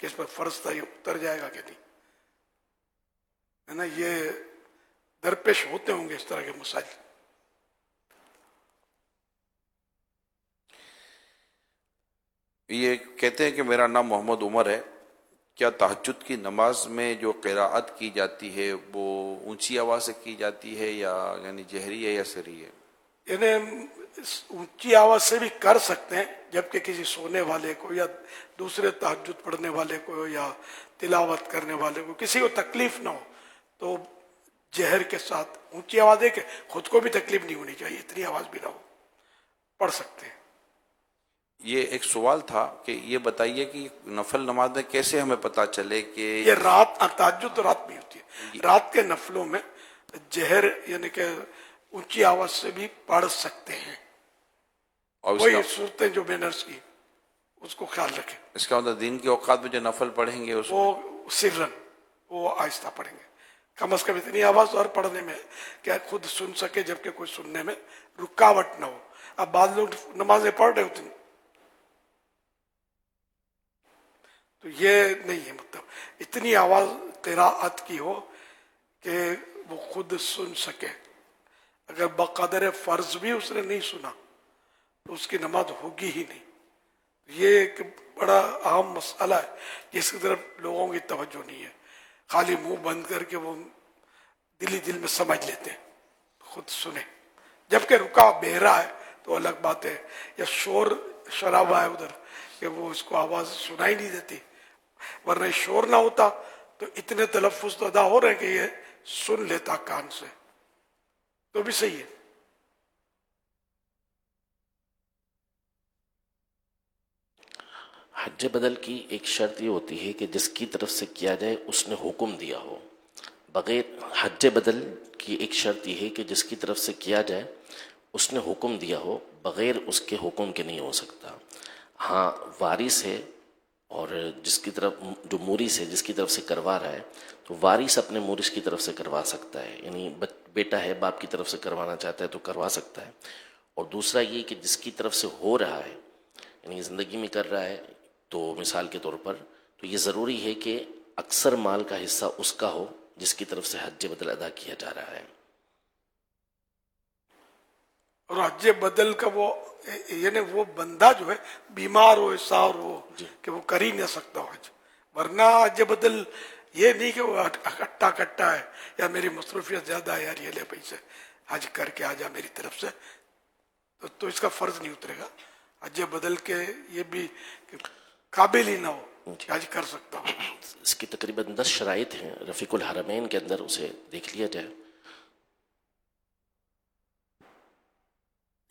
کہ اس پر فرض تھا یہ اتر جائے گا کہ نہیں، ہے نا. یہ درپیش ہوتے ہوں گے اس طرح کے مسائل. یہ کہتے ہیں کہ میرا نام محمد عمر ہے، کیا تہجد کی نماز میں جو قراءت کی جاتی ہے وہ اونچی آواز سے کی جاتی ہے یا یعنی جہری ہے یا سری ہے؟ یعنی اونچی آواز سے بھی کر سکتے ہیں، جبکہ کسی سونے والے کو یا دوسرے تہجد پڑھنے والے کو یا تلاوت کرنے والے کو کسی کو تکلیف نہ ہو تو جہر کے ساتھ اونچی آواز ہے کہ خود کو بھی تکلیف نہیں ہونی چاہیے، اتنی آواز بھی نہ ہو، پڑھ سکتے ہیں. یہ ایک سوال تھا کہ یہ بتائیے کہ نفل نماز میں کیسے ہمیں پتہ چلے کہ یہ رات تہجد تو رات میں ہوتی ہے، رات کے نفلوں میں جہر یعنی کہ اونچی آواز سے بھی پڑھ سکتے ہیں. اور وہی صورتیں جو میں نے عرض کی اس کو خیال رکھیں. اس کا مطلب دن کے اوقات میں جو نفل پڑھیں گے اس وہ سرن وہ آہستہ پڑھیں گے، کم از کم اتنی آواز اور پڑھنے میں کہ خود سن سکے جبکہ کوئی سننے میں رکاوٹ نہ ہو. اب بعض لوگ نمازیں پڑھ رہے ہوتے ہیں تو یہ نہیں ہے، مطلب اتنی آواز قراءت کی ہو کہ وہ خود سن سکے. اگر بقدر فرض بھی اس نے نہیں سنا تو اس کی نماز ہوگی ہی نہیں. یہ ایک بڑا اہم مسئلہ ہے جس کی طرف لوگوں کی توجہ نہیں ہے. خالی منہ بند کر کے وہ دل میں سمجھ لیتے ہیں، خود سنیں. جبکہ رکا بہرا ہے تو الگ بات ہے، یا شور شرابہ ہے ادھر کہ وہ اس کو آواز سنائی نہیں دیتی، ورنہ شور نہ ہوتا تو اتنے تلفظ تو ادا ہو رہے ہیں کہ یہ سن لیتا کان سے، تو بھی صحیح ہے. حج بدل کی ایک شرط یہ ہوتی ہے کہ جس کی طرف سے کیا جائے اس نے حکم دیا ہو. بغیر حج بدل کی ایک شرط یہ ہے کہ جس کی طرف سے کیا جائے اس نے حکم دیا ہو، بغیر اس کے حکم کے نہیں ہو سکتا. ہاں وارث ہے اور جس کی طرف جو مورث ہے جس کی طرف سے کروا رہا ہے تو وارث اپنے مورث کی طرف سے کروا سکتا ہے، یعنی بیٹا ہے باپ کی طرف سے کروانا چاہتا ہے تو کروا سکتا ہے. اور دوسرا یہ کہ جس کی طرف سے ہو رہا ہے یعنی زندگی میں کر رہا ہے تو مثال کے طور پر تو یہ ضروری ہے کہ اکثر مال کا حصہ اس کا ہو جس کی طرف سے حج بدل ادا کیا جا رہا ہے. اور حج بدل کا وہ یعنی وہ بندہ جو ہے بیمار ہو ایسا اور ہو کہ وہ کر ہی نہ سکتا ہو حج، ورنہ حج بدل یہ نہیں کہ وہ اکٹھا کٹا ہے یا میری مصروفیت زیادہ ہے یار یہ لے پیسے حج کر کے آ جا میری طرف سے، تو اس کا فرض نہیں اترے گا. حج بدل کے یہ بھی قابل ہی نہ ہو کہ حج کر سکتا ہوں. اس کی تقریباً 10 شرائط ہیں رفیق الحرمین کے اندر، اسے دیکھ لیا جائے.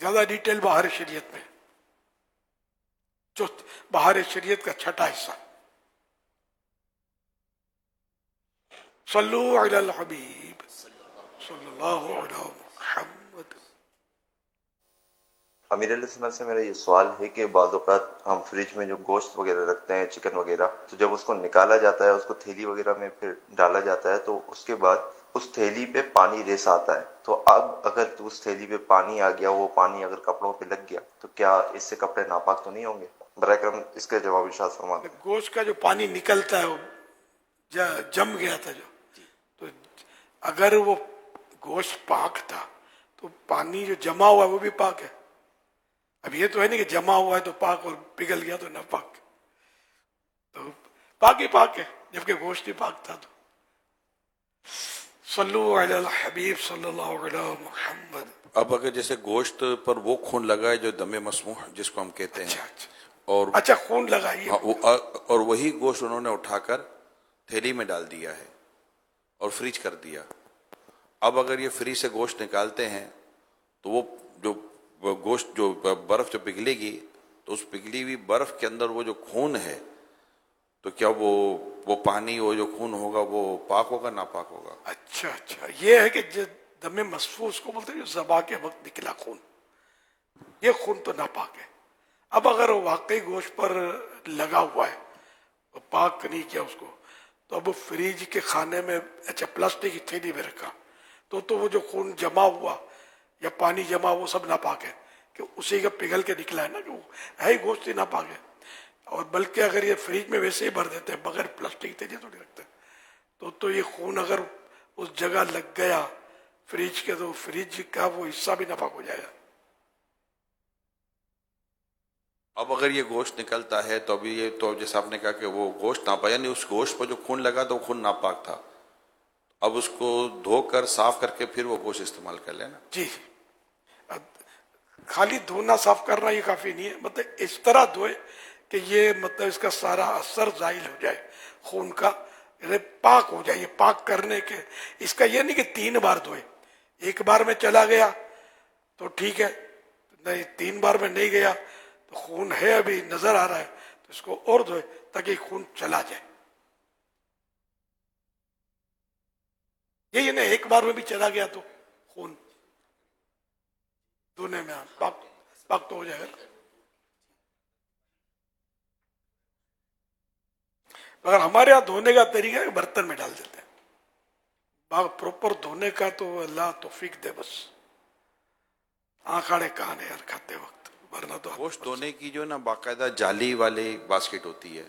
زیادہ ڈیٹیل بہار شریعت میں، جو بہار شریعت کا چھٹا حصہ. صلو علی الحبیب صلی اللہ علیہ محمد. امیر علیہ سنت سے میرا یہ سوال ہے کہ بعض اوقات ہم فریج میں جو گوشت وغیرہ رکھتے ہیں چکن وغیرہ، تو جب اس کو نکالا جاتا ہے اس کو تھیلی وغیرہ میں پھر ڈالا جاتا ہے تو اس کے بعد اس تھیلی پہ پانی ریس آتا ہے. تو اب اگر اس تھیلی پہ پانی آ گیا، وہ پانی اگر کپڑوں پہ لگ گیا تو کیا اس سے کپڑے ناپاک تو نہیں ہوں گے؟ برائے کرم اس کے جواب ارشاد فرما دیں. گوشت کا جو پانی نکلتا ہے وہ جم گیا تھا تو اگر وہ گوشت پاک تھا تو پانی جو جمع ہوا ہے وہ بھی پاک ہے. اب یہ تو ہے نہیں کہ جمع ہوا ہے تو پاک اور پگھل گیا تو نہ پاک، تو پاک ہی پاک ہے جبکہ گوشت ہی پاک تھا. تو صلو علی الحبیب صلی اللہ علیہ محمد. اب اگر جیسے گوشت پر وہ خون لگا ہے جو دم مسموح جس کو ہم کہتے ہیں، اور اچھا خون لگائیے، اور وہی گوشت انہوں نے اٹھا کر تھیلی میں ڈال دیا ہے اور فریج کر دیا. اب اگر یہ فریج سے گوشت نکالتے ہیں تو وہ جو گوشت جو برف جو پگھلے گی تو اس پگھلی ہوئی برف کے اندر وہ جو خون ہے تو کیا وہ پانی وہ جو خون ہوگا وہ پاک ہوگا ناپاک ہوگا؟ اچھا یہ ہے کہ دم مسفوح اس کو بولتے ہیں جو ذبح کے وقت نکلا خون، یہ خون تو ناپاک ہے. اب اگر واقعی گوشت پر لگا ہوا ہے پاک نہیں کیا اس کو تو اب فریج کے خانے میں اچھا پلاسٹک کی تھیلی میں رکھا تو وہ جو خون جمع ہوا یا پانی جمع وہ سب ناپاک ہے کہ اسی کا پگھل کے نکلا ہے نا، کہ وہ ہے ہی گوشت ہی ناپاک ہے. اور بلکہ اگر یہ فریج میں ویسے ہی بھر دیتے ہیں بغیر پلاسٹک تیزی تھوڑی رکھتے ہیں تو یہ خون اگر اس جگہ لگ گیا فریج کے تو فریج کا وہ حصہ بھی ناپاک ہو جائے گا. اب اگر یہ گوشت نکلتا ہے تو ابھی یہ تو جیسے آپ نے کہا کہ وہ گوشت ناپاک، یعنی اس گوشت پر جو خون لگا تو وہ خون ناپاک تھا، اب اس کو دھو کر صاف کر کے پھر وہ گوشت استعمال کر لینا. جی خالی دھونا صاف کرنا یہ کافی نہیں ہے، مطلب اس طرح دھوئے کہ یہ مطلب اس کا سارا اثر زائل ہو جائے خون کا، یعنی پاک ہو جائے. یہ پاک کرنے کے اس کا یہ نہیں کہ 3 بار دھوئے، ایک بار میں چلا گیا تو ٹھیک ہے، نہیں 3 بار میں نہیں گیا تو خون ہے ابھی نظر آ رہا ہے تو اس کو اور دھوئے تاکہ خون چلا جائے. یہ نہیں ایک بار میں بھی چلا گیا تو خون دھونے میں پاک تو ہو جائے گا. مگر ہمارے یہاں دھونے کا طریقہ ہے برتن میں ڈال دیتے ہیں، پروپر دھونے کا تو اللہ توفیق دے. بس آنکھاڑے کان ہے یار کھاتے وقت، ورنہ تو گوشت دھونے کی جو نا باقاعدہ جالی والی باسکٹ ہوتی ہے،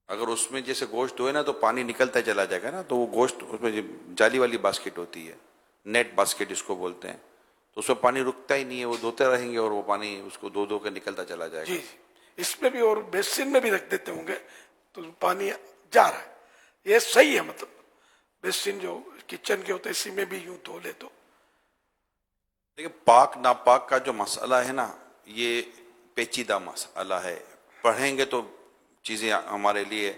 اگر اس میں جیسے گوشت دھوئے نا تو پانی نکلتا چلا جائے گا نا، تو وہ گوشت اس میں جالی والی باسکٹ ہوتی ہے، نیٹ باسکٹ اس کو بولتے ہیں، تو اس میں پانی رکتا ہی نہیں ہے، وہ دھوتے رہیں گے اور وہ پانی اس کو دھو کے نکلتا چلا جائے گا. جی اس میں بھی اور بیسن میں بھی رکھ دیتے ہوں گے تو پانی جا رہا ہے، یہ صحیح ہے. مطلب بیسن جو کچن کے ہوتے اسی میں بھی یوں دھو لے تو. دیکھیں پاک ناپاک کا جو مسئلہ ہے نا یہ پیچیدہ مسئلہ ہے، پڑھیں گے تو چیزیں ہمارے لیے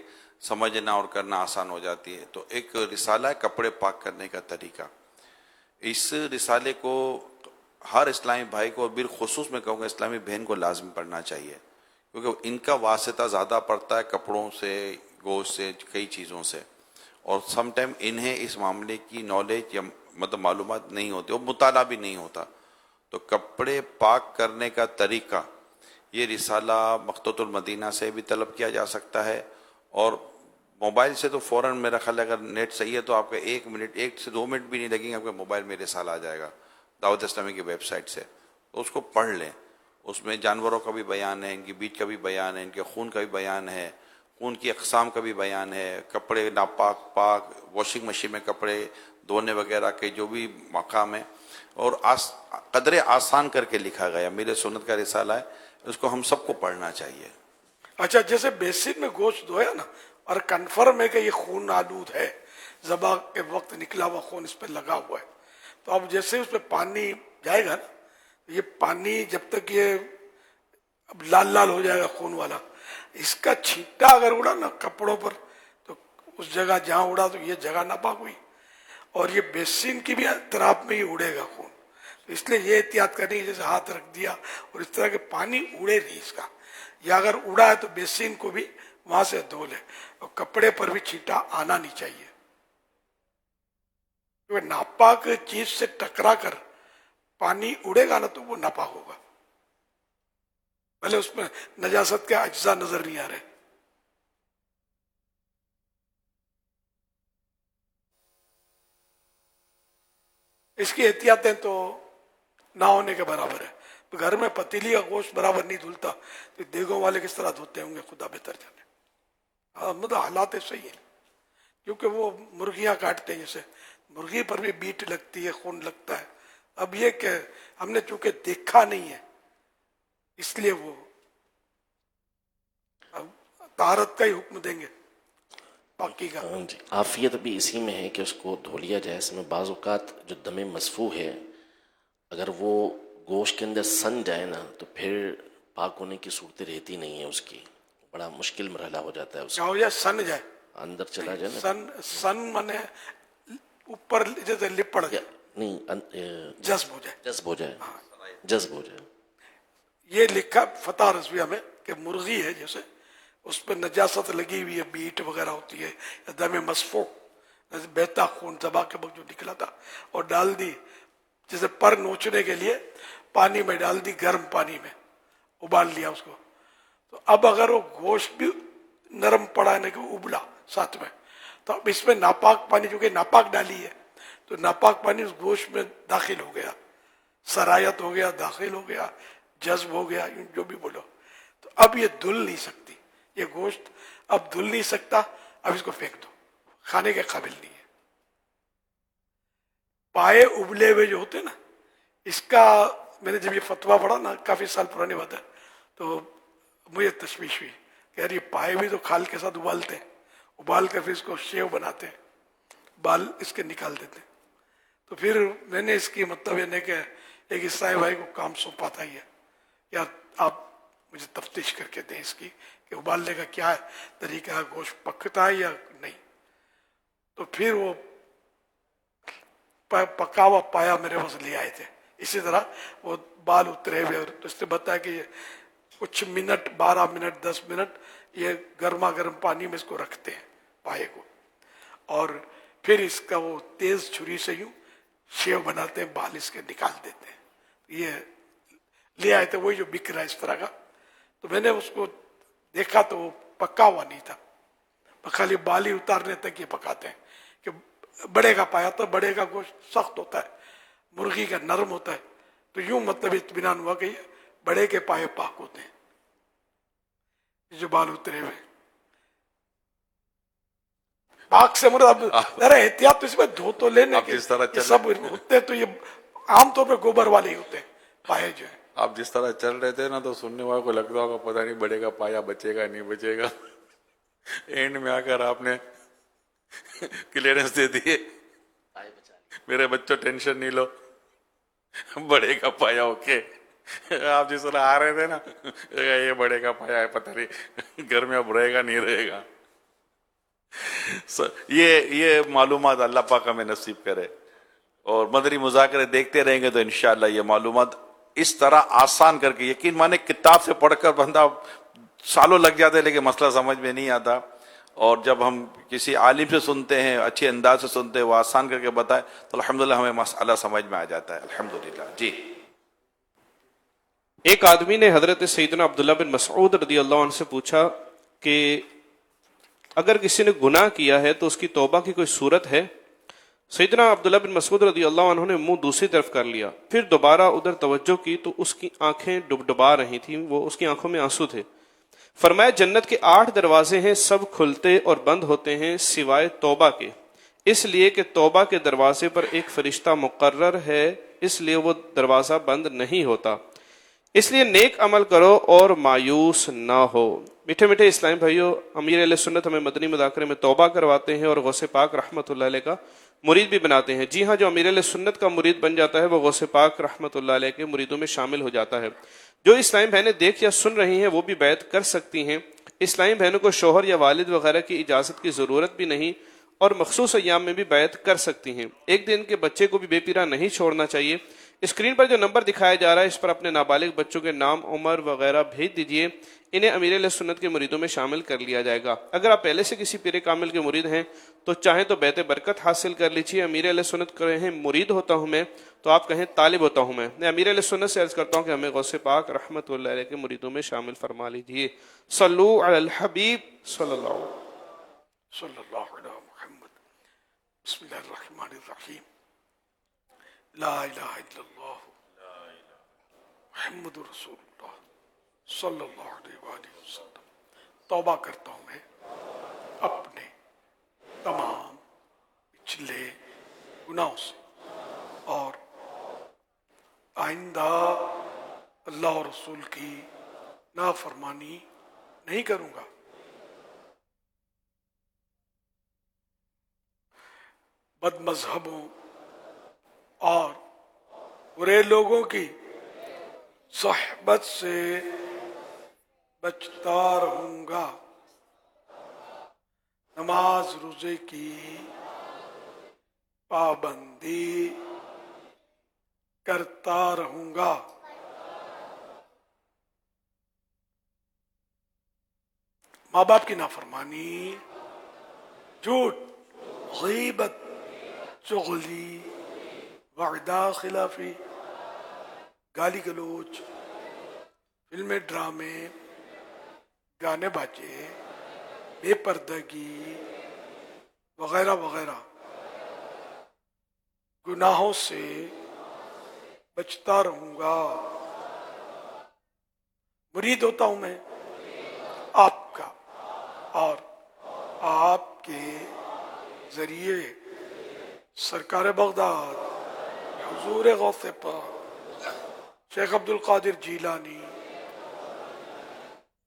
سمجھنا اور کرنا آسان ہو جاتی ہے. تو ایک رسالہ ہے کپڑے پاک کرنے کا طریقہ، اس رسالے کو ہر اسلامی بھائی کو اور بالخصوص میں کہوں گا اسلامی بہن کو لازم پڑھنا چاہیے، کیونکہ ان کا واسطہ زیادہ پڑتا ہے کپڑوں سے، گوشت سے، کئی چیزوں سے، اور سم ٹائم انہیں اس معاملے کی نالج یا مطلب معلومات نہیں ہوتی اور مطالعہ بھی نہیں ہوتا. تو کپڑے پاک کرنے کا طریقہ یہ رسالہ مقتوۃ المدینہ سے بھی طلب کیا جا سکتا ہے، اور موبائل سے تو فوراً میرا خیال ہے اگر نیٹ صحیح ہے تو آپ کا 1 سے 2 منٹ بھی نہیں لگیں گے، آپ کے موبائل میں رسالہ آ جائے گا دعوت اسلامی کی ویب سائٹ سے. تو اس کو پڑھ لیں، اس میں جانوروں کا بھی بیان ہے، ان کی بیج کا بھی بیان ہے، ان کے خون کا بھی بیان ہے، خون کی اقسام کا بھی بیان ہے، کپڑے ناپاک پاک، واشنگ مشین میں کپڑے دھونے وغیرہ کے جو بھی مقام ہے، اور قدر آسان کر کے لکھا گیا میرے سنت کا رسالہ ہے، اس کو ہم سب کو پڑھنا چاہیے. اچھا جیسے بیسن میں گوشت دھویا نا اور کنفرم ہے کہ یہ خون آلود ہے، ذبح کے وقت نکلا ہوا خون اس پہ لگا ہوا ہے، تو اب جیسے اس پہ پانی جائے گا نا، یہ پانی جب تک یہ اب لال لال ہو جائے گا خون والا، اس کا چھینٹا اگر اڑا نا کپڑوں پر تو اس جگہ جہاں اڑا تو یہ جگہ ناپاک ہوئی، اور یہ بیسن کی بھی اطراف میں ہی اڑے گا خون. تو اس لیے یہ احتیاط کرنی ہے جیسے ہاتھ رکھ دیا اور اس طرح کے پانی اڑے نہیں اس کا، یا اگر اڑا ہے تو بیسن کو بھی وہاں سے دھو لے، اور کپڑے پر بھی چھینٹا آنا نہیں چاہیے، کیونکہ ناپاک چیز سے ٹکرا کر پانی اڑے گا نا تو وہ ناپاک ہوگا، بھلے اس میں نجاست کے اجزاء نظر نہیں آ رہے. اس کی احتیاطیں تو نہ ہونے کے برابر ہے. گھر میں پتیلی کا گوشت برابر نہیں دھلتا تو دیگوں والے کس طرح دھوتے ہوں گے خدا بہتر جانے. مطلب حالات صحیح ہیں، کیونکہ وہ مرغیاں کاٹتے ہیں، جیسے مرغی پر بھی بیٹ لگتی ہے، خون لگتا ہے. اب یہ کہ ہم نے چونکہ دیکھا نہیں ہے اس لیے وہ اب طہارت کا ہی حکم دیں گے باقی کا. جی عافیت بھی اسی میں ہے کہ اس کو دھو لیا جائے. اس میں بعض اوقات جو دم مصفوح ہے اگر وہ گوشت کے اندر سن جائے نا تو پھر پاک ہونے کی صورت رہتی نہیں ہے، اس کی بڑا مشکل مرحلہ ہو جاتا ہے. اس کیا ہو جائے؟ سن جائے، اندر چلا جائے نا، سن مانے اوپر جیسے لپڑ جائے، نہیں جذب ہو جائے، جذب ہو جائے. یہ لکھا فتح رضویہ میں کہ مرغی ہے جیسے اس پہ نجاست لگی ہوئی ہے، بیٹ وغیرہ ہوتی ہے، یا دم مصفوح جیسے بہتا خون ذبح کے وقت جو نکلا تھا، اور ڈال دی جیسے پر نوچنے کے لیے پانی میں ڈال دی، گرم پانی میں ابال لیا اس کو. تو اب اگر وہ گوشت بھی نرم پڑا ہے کہ ابلا ساتھ میں، تو اب اس میں ناپاک پانی چونکہ ناپاک ڈالی ہے تو ناپاک پانی اس گوشت میں داخل ہو گیا، سرایت ہو گیا، داخل ہو گیا، جذب ہو گیا، جو بھی بولو. تو اب یہ دھل نہیں سکتی، یہ گوشت اب دھل نہیں سکتا، اب اس کو پھینک دو، کھانے کے قابل نہیں ہے۔ پائے ابلے ہوئے جو ہوتے نا، اس کا میں نے جب یہ فتویٰ پڑھا نا، کافی سال پرانی بات ہے، تو مجھے تشویش ہوئی کہ یار یہ پائے بھی تو کھال کے ساتھ ابالتے ہیں، ابال کر پھر اس کو شیو بناتے ہیں، بال اس کے نکال دیتے ہیں۔ تو پھر میں نے اس کی مطلب یہ نہیں کہ ایک عیسائی بھائی کو کام سونپا تھا، یہ یا آپ مجھے تفتیش کر کے دیں اس کی کہ ابالنے کا کیا ہے طریقہ ہے، گوشت پکتا ہے یا نہیں۔ تو پھر وہ پکا ہوا پایا میرے پاس لے آئے تھے، اسی طرح وہ بال اترے ہوئے، اور اس نے بتایا کہ یہ کچھ منٹ، 12 منٹ 10 منٹ یہ گرما گرم پانی میں اس کو رکھتے ہیں پائے کو، اور پھر اس کا وہ تیز چھری سے یوں شیو بناتے ہیں، بال اس کے نکال دیتے ہیں۔ یہ لے آئے تھے، وہی جو بک رہا ہے اس طرح کا۔ تو میں نے اس کو دیکھا تو وہ پکا ہوا نہیں تھا، خالی بال ہی اتارنے تک یہ پکاتے ہیں کہ بڑے کا پایا تو بڑے کا گوشت سخت ہوتا ہے، مرغی کا نرم ہوتا ہے، تو یوں مطلب اطمینان ہوا کہ یہ بڑے کے پائے پاک ہوتے ہیں، جو بال اترے ہوئے پاک سے مراد ذرا احتیاط تو اس میں دھو تو لینے کے یہ سب ہوتے ہیں، تو یہ عام طور پہ گوبر والے ہی ہوتے ہیں پائے جو ہیں۔ آپ جس طرح چل رہے تھے نا تو سننے والوں کو لگتا ہوگا پتہ نہیں بڑے کا پایا بچے گا نہیں بچے گا، اینڈ میں آ کر آپ نے کلیئرنس دے دیے، میرے بچوں ٹینشن نہیں لو، بڑے کا پایا اوکے۔ آپ جس طرح آ رہے تھے نا، یہ بڑے کا پایا ہے، پتہ نہیں گھر میں اب رہے گا نہیں رہے گا۔ یہ معلومات اللہ پاک ہمیں نصیب کرے، اور مدنی مذاکرے دیکھتے رہیں گے تو انشاءاللہ یہ معلومات اس طرح آسان کر کے، یقین مانے کتاب سے پڑھ کر بندہ سالوں لگ جاتے لیکن مسئلہ سمجھ میں نہیں آتا، اور جب ہم کسی عالم سے سنتے ہیں، اچھے انداز سے سنتے ہیں، وہ آسان کر کے بتائے تو الحمدللہ ہمیں مسئلہ سمجھ میں آ جاتا ہے، الحمدللہ۔ جی، ایک آدمی نے حضرت سیدنا عبداللہ بن مسعود رضی اللہ عنہ سے پوچھا کہ اگر کسی نے گناہ کیا ہے تو اس کی توبہ کی کوئی صورت ہے؟ سیدنا عبداللہ بن مسعود رضی اللہ عنہ نے منہ دوسری طرف کر لیا، پھر دوبارہ ادھر توجہ کی تو اس کی آنکھیں ڈبڈبا رہی تھیں، وہ اس کی آنکھوں میں آنسو تھے۔ فرمایا جنت کے 8 دروازے ہیں، سب کھلتے اور بند ہوتے ہیں سوائے توبہ کے، اس لیے کہ توبہ کے دروازے پر ایک فرشتہ مقرر ہے، اس لیے وہ دروازہ بند نہیں ہوتا۔ اس لیے نیک عمل کرو اور مایوس نہ ہو۔ میٹھے میٹھے اسلام بھائیو، امیر اہل سنت ہمیں مدنی مذاکرے میں توبہ کرواتے ہیں اور غوث پاک رحمۃ اللہ علیہ کا مرید بھی بناتے ہیں۔ جی ہاں، جو امیر اہل سنت کا مرید بن جاتا ہے وہ غوث پاک رحمۃ اللہ علیہ کے مریدوں میں شامل ہو جاتا ہے۔ جو اسلامی بہنیں دیکھ یا سن رہی ہیں وہ بھی بیعت کر سکتی ہیں۔ اسلامی بہنوں کو شوہر یا والد وغیرہ کی اجازت کی ضرورت بھی نہیں، اور مخصوص ایام میں بھی بیعت کر سکتی ہیں۔ ایک دن کے بچے کو بھی بے پیرا نہیں چھوڑنا چاہیے۔ اسکرین پر جو نمبر دکھایا جا رہا ہے اس پر اپنے نابالغ بچوں کے نام، عمر وغیرہ بھیج دیجئے، انہیں امیر علیہ سنت کے مریدوں میں شامل کر لیا جائے گا۔ اگر آپ پہلے سے کسی پیر کامل کے مرید ہیں تو چاہیں تو بیعت برکت حاصل کر لیجیے۔ امیر علیہ سنت کہیں مرید ہوتا ہوں میں تو آپ کہیں طالب ہوتا ہوں میں امیر علیہ سنت سے عرض کرتا ہوں کہ ہمیں غوث پاک رحمت اللہ علیہ کے مریدوں میں شامل فرما لیجیے۔ صلو علی الحبیب صلی اللہ علی محمد۔ بسم اللہ الرحمن الرحیم۔ لا الہ الا اللہ محمد رسول اللہ صلی اللہ علیہ وآلہ وسلم۔ توبہ کرتا ہوں میں اپنے تمام پچھلے گناہوں سے، اور آئندہ اللہ اور رسول کی نافرمانی نہیں کروں گا۔ بد مذہبوں اور برے لوگوں کی صحبت سے بچتا رہوں گا۔ نماز روزے کی پابندی کرتا رہوں گا۔ ماں باپ کی نافرمانی، جھوٹ، غیبت، چغلی، وعدہ خلافی، گالی گلوچ، فلمیں، ڈرامے، گانے باجے، بے پردگی وغیرہ وغیرہ گناہوں سے بچتا رہوں گا۔ مرید ہوتا ہوں میں آپ کے ذریعے سرکار بغداد حضور غوث پاک شیخ عبد القادر جیلانی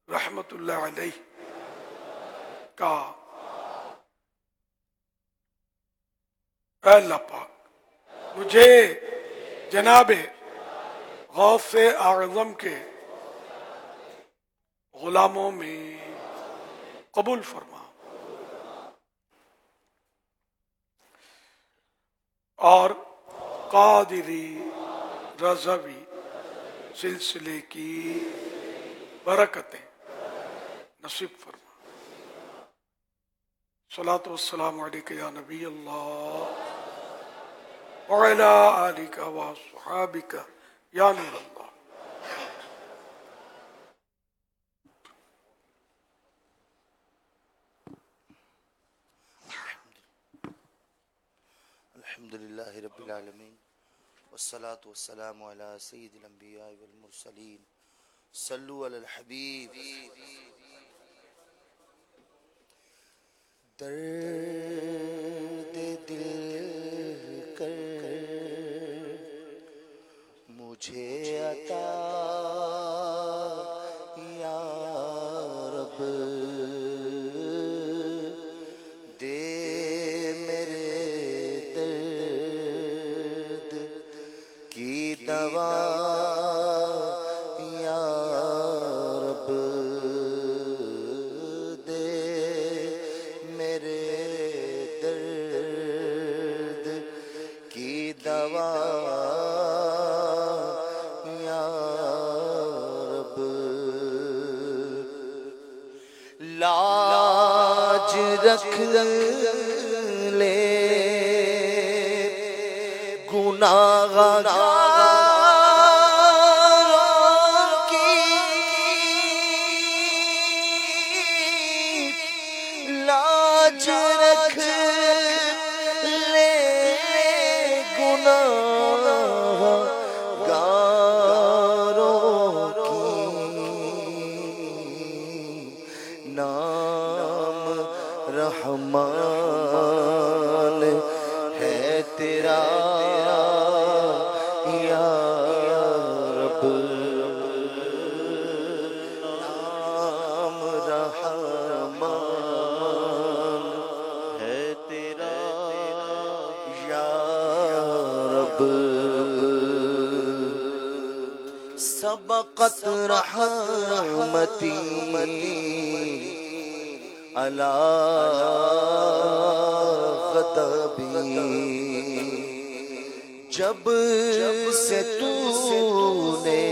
رحمت اللہ علیہ کا اے اللہ پاک مجھے جناب غوث اعظم کے غلاموں میں قبول فرما اور قادری رضوی سلسلے کی برکتیں نصیب فرما۔ صلاۃ والسلام علیک یا نبی اللہ وعلی آلک وصحابک یا نور اللہ۔ الحمدللہ رب العالمین والصلاة والسلام علی سید الانبیاء والمرسلین صلو علی الحبیب۔ درد دل کر مجھے عطا یا رب، دے میرے درد کی دوا یا رب، دے میرے درد کی دوا یا رب، لاج رکھ لے گناہگار لاج رکھ لے گناہگاروں کی، نام رحمان ہے تیرا یا رب، نام رحمان ہے تیرا یا رب، سبقت رحمتی علی غضبی، جب سے تو نے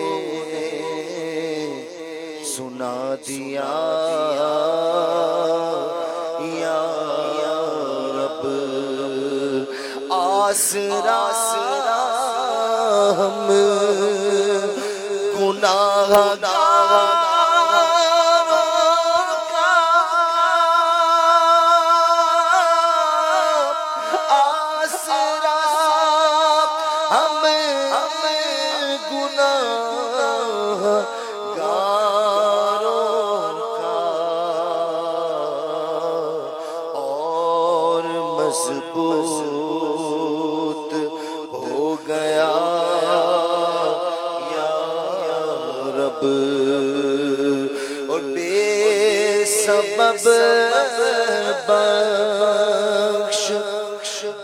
سنا دیا یا رب، آسرا ہم گناہگار مضبوط ہو گیا یا رب، اور بے سبب بخش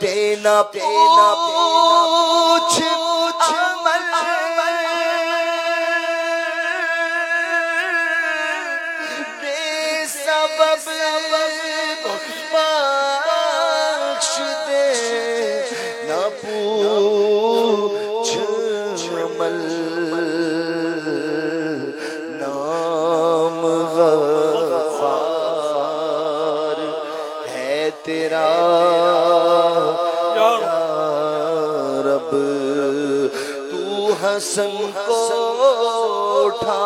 دینا پوچھ عمل، بے سبب بخش دے نہ پوچھ عمل، نام غفار ہے تیرا یا رب، تو حسن کو اٹھا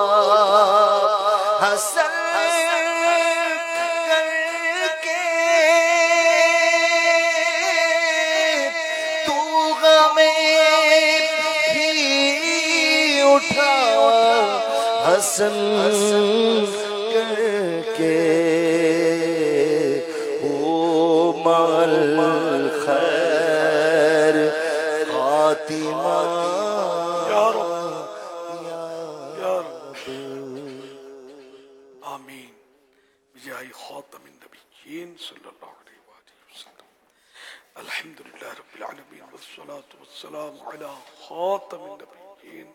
حسن حسن کر کے، خاتم النبیین صلی اللہ علیہ وآلہ وسلم. الحمدللہ رب العالمین والصلاة والسلام علی خاتم النبیین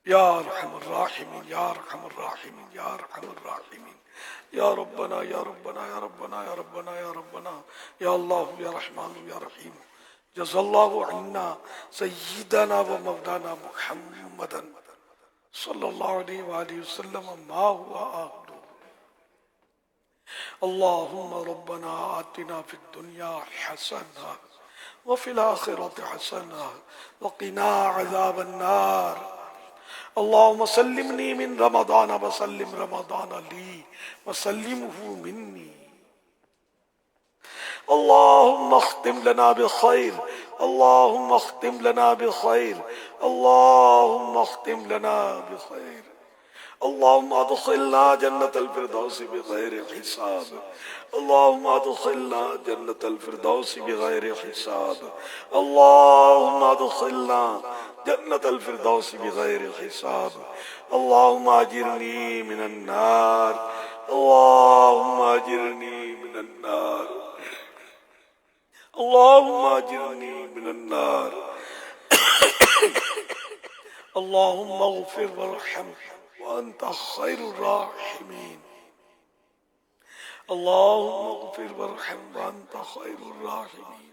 یا ارحم الراحمین یا ارحم الراحمین یا ارحم الراحمین یا ربنا یا ربنا یا ربنا یا ربنا یا ربنا یا اللہ یا رحمان یا رحیم. جزا اللہ عنا سیدنا و مولانا محمدا صلی اللہ علیہ وآلہ وسلم ما ہوا آخر. اللہم ربنا آتنا فی الدنیا حسنہ وفی الآخرة حسنہ وقنا عذاب النار. اللہم سلمنی من رمضان وسلم رمضان لی وسلمہ منی. اللہم اختم لنا بخیر اللہم اختم لنا بخیر اللہم اختم لنا بخیر. اللہم ادخلنا جنت الفردوس بغیر حساب اللہم ادخلنا جنت الفردوس بغیر حساب اللہم ادخلنا جنت الفردوس بغیر حساب. اللہم اجرنی من النار اللہم اجرنی من النار اللہم اجرنی من النار. اللہم اغفر وارحم وانت خیر الراحمین. اللہم اغفر وارحم وانت خیر الراحمین.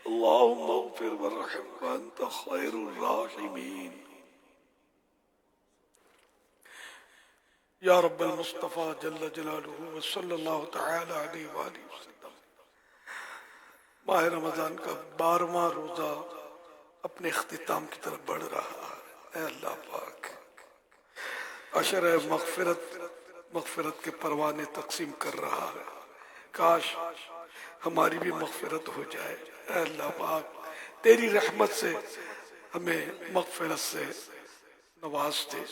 اللہم اغفر وارحم وانت خیر الراحمین. یا رب المصطفیٰ جل جلالہ وصلی اللہ تعالی علیہ وآلہ وسلم. ماہ رمضان کا 12واں روزہ اپنے اختتام کی طرف بڑھ رہا ہے. اے اللہ پاک عشر مغفرت کے پروانے تقسیم کر رہا ہے. کاش ہماری بھی مغفرت ہو جائے. اے اللہ پاک تیری رحمت سے ہمیں مغفرت سے نواز دے.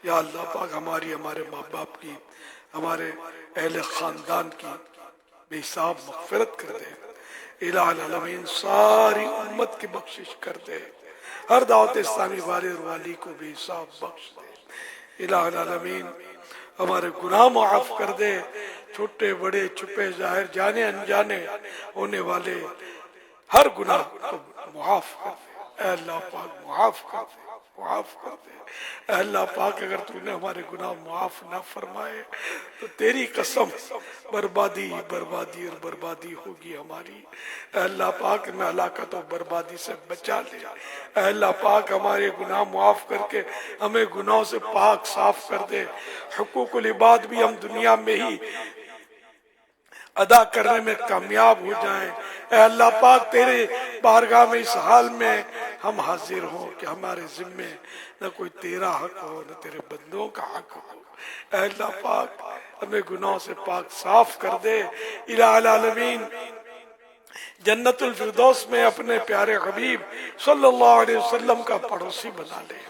یا اللہ پاک ہمارے ماں باپ کی ہمارے اہل خاندان کی بے حساب مغفرت کر دے. الہ العالمین ساری امت کی بخشش کر دے. ہر دعوت اسلامی والے اور والی کو بے حساب بخش دے. الہ العالمین ہمارے گناہ معاف کر دے. چھوٹے بڑے چھپے ظاہر جانے انجانے ہونے والے ہر گناہ کو معاف کر دے. اے اللہ پاک معاف کر دے معاف کر دے. اے اللہ پاک اگر تو نے ہمارے گناہ معاف نہ فرمائے تو تیری قسم بربادی بربادی اور بربادی ہوگی ہماری. اے اللہ پاک میں ہلاکت و بربادی سے بچا لے. اے اللہ پاک ہمارے گناہ معاف کر کے ہمیں گناہوں سے پاک صاف کر دے. حقوق العباد بھی ہم دنیا میں ہی ادا کرنے میں کامیاب ہو جائیں. اے اللہ پاک تیرے بارگاہ میں اس حال میں ہم حاضر ہوں کہ ہمارے ذمے نہ کوئی تیرا حق ہو نہ تیرے بندوں کا حق ہو. اے اللہ پاک ہمیں گناہوں سے پاک صاف کر دے. الہ العالمین جنت الفردوس میں اپنے پیارے حبیب صلی اللہ علیہ وسلم کا پڑوسی بنا لے.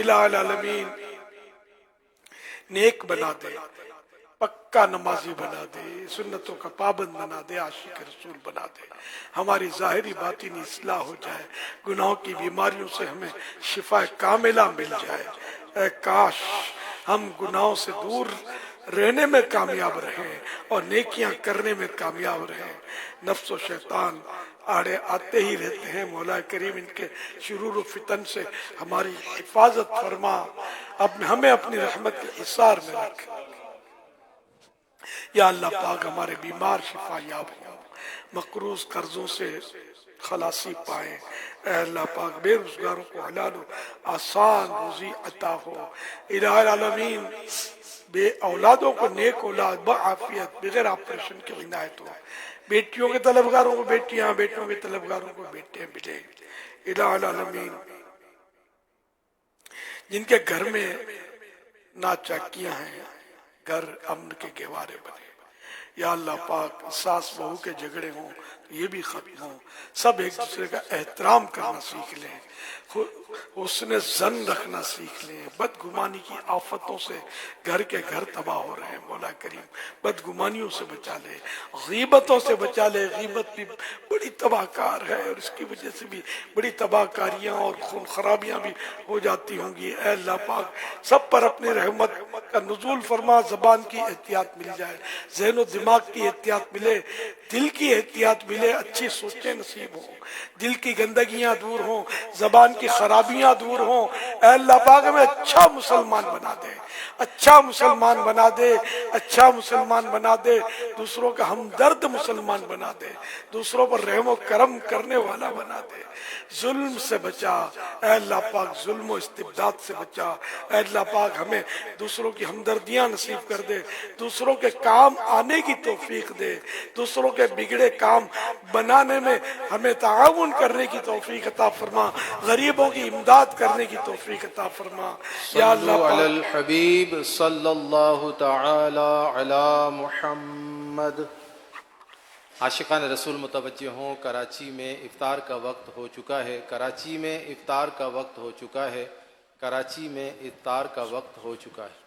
الہ العالمین نیک بنا دے پکا نمازی بنا دے سنتوں کا پابند بنا دے عاشق رسول بنا دے. ہماری ظاہری باطنی اصلاح ہو جائے. گناہوں کی بیماریوں سے ہمیں شفا کاملہ مل جائے. اے کاش ہم گناہوں سے دور رہنے میں کامیاب رہیں اور نیکیاں کرنے میں کامیاب رہیں. نفس و شیطان آڑے آتے ہی رہتے ہیں. مولا کریم ان کے شرور و فتن سے ہماری حفاظت فرما. ہمیں اپنی رحمت کے حصار میں رکھ. یا اللہ پاک ہمارے بیمار شفا یاب ہوں مقروض قرضوں سے خلاصی پائیں. اے اللہ پاک بے روزگاروں کو حلال و آسان روزی عطا ہو. الہ العالمین بے اولادوں کو نیک اولاد بعافیت بغیر آپریشن کی عنایت ہو. بیٹیوں کے طلبگاروں کو بیٹیاں بیٹوں کے طلبگاروں کو بیٹے ملے. الہ العالمین جن کے گھر میں ناچاکیاں ہیں گھر امن کے گہوارے بنے. یا اللہ پاک ساس بہو کے جھگڑے ہوں تو یہ بھی ختم ہوں، سب ایک دوسرے کا احترام کرنا سیکھ لیں، حسن ظن رکھنا سیکھ لیں، بدگمانی کی آفتوں سے گھر کے گھر تباہ ہو رہے ہیں، مولا کریم بدگمانیوں سے بچا لے، غیبتوں سے بچا لے، غیبت بھی بڑی تباہ کار ہے اور اس کی وجہ سے بھی بڑی تباہ کاریاں اور خون خرابیاں بھی ہو جاتی ہوں گی۔ اے اللہ پاک سب پر اپنے رحمت کا نزول فرما، زبان کی احتیاط مل جائے، ذہن و دماغ کی احتیاط ملے، دل کی احتیاط ملے، اچھی سوچیں نصیب ہوں، دل کی گندگیاں دور ہوں، زبان کی خرابیاں دور ہوں۔ اے اللہ پاک ہمیں اچھا مسلمان بنا دے، اچھا مسلمان بنا دے، اچھا مسلمان بنا دے، دوسروں کا ہمدرد مسلمان بنا دے، دوسروں پر رحم و کرم کرنے والا بنا دے، ظلم سے بچا اے اللہ پاک، ظلم و استبداد سے بچا اے اللہ پاک، ہمیں دوسروں کی ہمدردیاں نصیب کر دے، دوسروں کے کام آنے کی توفیق دے، دوسروں کے بگڑے کام بنانے میں ہمیں تعاون کرنے کی توفیق عطا فرما، غریبوں کی امداد کرنے کی توفیق عطا فرما یا اللہ صلو علی پاک۔ الحبیب صلی اللہ تعالی علی محمد۔ عاشقان رسول متوجہ ہوں، کراچی میں افطار کا وقت ہو چکا ہے، کراچی میں افطار کا وقت ہو چکا ہے، کراچی میں افطار کا وقت ہو چکا ہے۔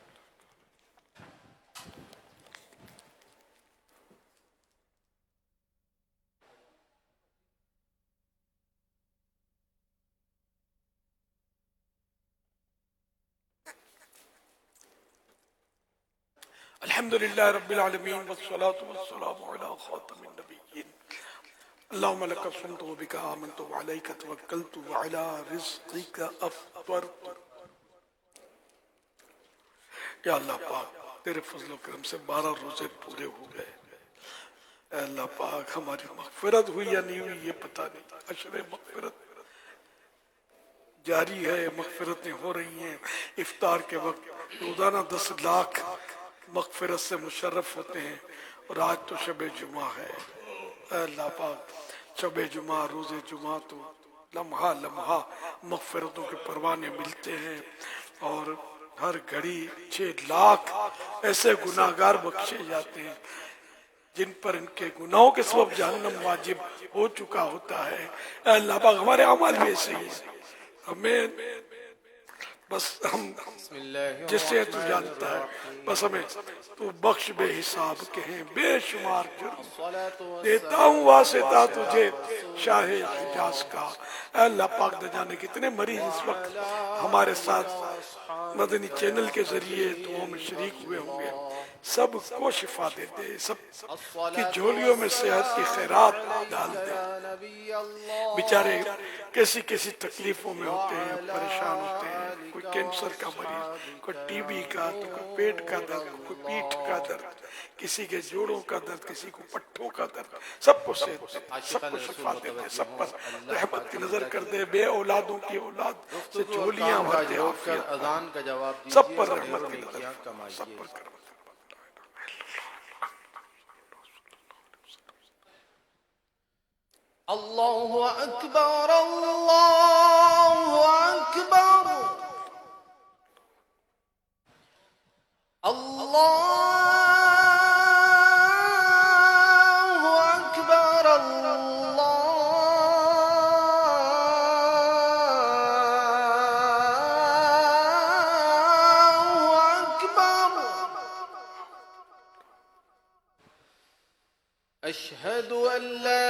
الحمدللہ رب العالمین والصلاة والسلام علی خاتم النبیین، اللہم لک صمت و بک آمنت و علیک توکلت و علی رزقک افطرت۔ یا اللہ پاک تیرے فضل و کرم سے 12 روزے پورے ہو گئے، اے اللہ پاک ہماری مغفرت ہوئی یا نہیں ہوئی یہ پتہ نہیں، عشر مغفرت جاری ہے، مغفرتیں ہو رہی ہیں، افطار کے وقت روزانہ 10 لاکھ مغفرت سے مشرف ہوتے ہیں، اور آج تو شب جمعہ ہے، اے اللہ پاک شب جمعہ روز جمعہ تو لمحہ لمحہ مغفرتوں کے پروانے ملتے ہیں، اور ہر گھڑی 6 لاکھ ایسے گناہگار بخشے جاتے ہیں جن پر ان کے گناہوں کے سبب جہنم واجب ہو چکا ہوتا ہے۔ اے اللہ پاک ہمارے اعمال بھی ایسے ہی ہیں، ہمیں بس ہم جس سے تو جانتا ہے، بس ہمیں تو بخش بے حساب کہیں بے شمار جرم، دیتا ہوں واسطہ تجھے شاہ حجاز کا۔ اے اللہ پاک نہ جانے کتنے مریض اس وقت ہمارے ساتھ مدنی چینل کے ذریعے دعاؤں میں شریک ہوئے ہوں گے، سب کو شفا دے دے، سب کی جھولیوں میں صحت کی خیرات ڈال دے۔ بیچارے کیسی کیسی تکلیفوں میں ہوتے ہیں، پریشان ہوتے ہیں، کوئی کینسر کا مریض، کوئی ٹی بی کا، تو کوئی پیٹ کا درد، کوئی پیٹھ کا درد، کسی کے جوڑوں کا درد، کسی کو پٹھوں کا درد، سب کو صحت دے، سب کو شفا دے دے، سب پر رحمت کی نظر کر دے، بے اولادوں کی اولاد سے جھولیاں بھر دے، عافیت اذان کا جواب دیجیے، سب پر رحمت کی نظر کر دے، سب پر کرم۔ اللہ اکبر اللہ اکبر اللہ اکبر اللہ اکبر۔ اشہد ان لا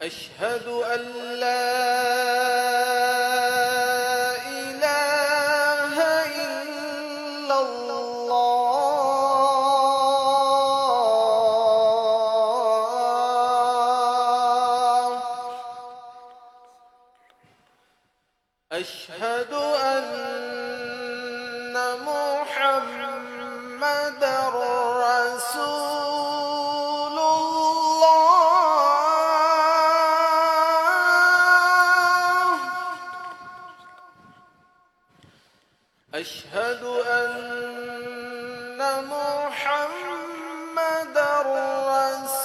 أشهد أن لا إله إلا الله أشهد أن محمد رسول أشهد أن محمد رسول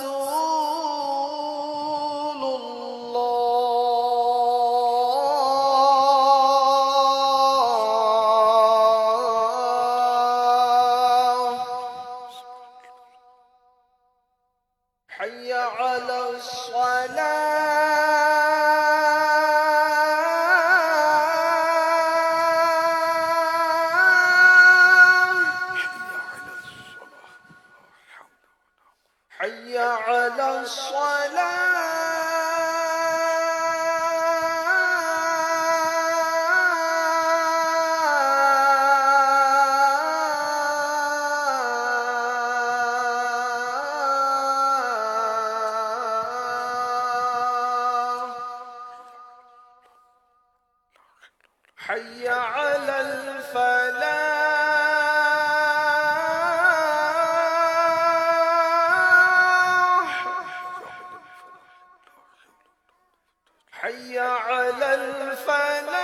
حي على الصلاة حي على حي على الفلاح حي على الفلاح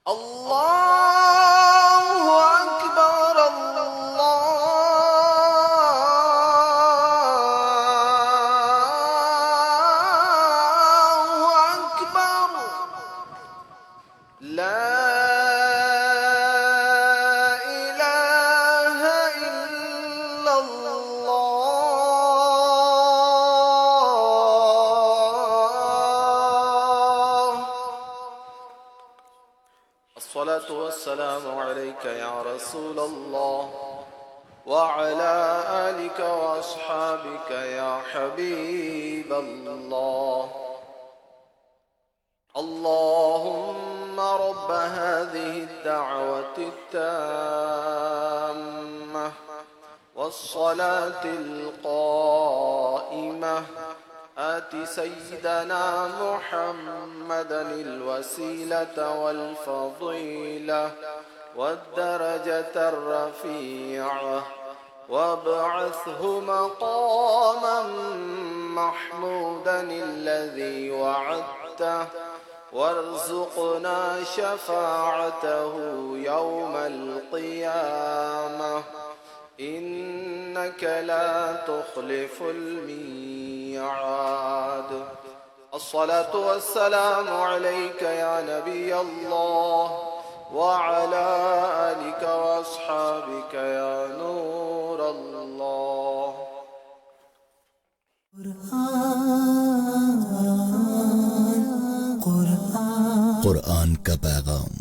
الله أكبر الله أكبر لا إله إلا الله. الصلاة والسلام عليك يا رسول الله وعلى آلك وأصحابك يا حبيب الله. اللهم رب هذه الدعوة التامة والصلاة القائمة آت سيدنا محمدا الوسيلة والفضيلة والدرجة الرفيعة وابعثه مقاما محمودا الذي وعدته وارزقنا شفاعته يوم القيامة إنك لا تخلف الميعاد. الصلاة والسلام عليك يا نبي الله وعلى آلك وأصحابك يا نور الله. قرآن کا پیغام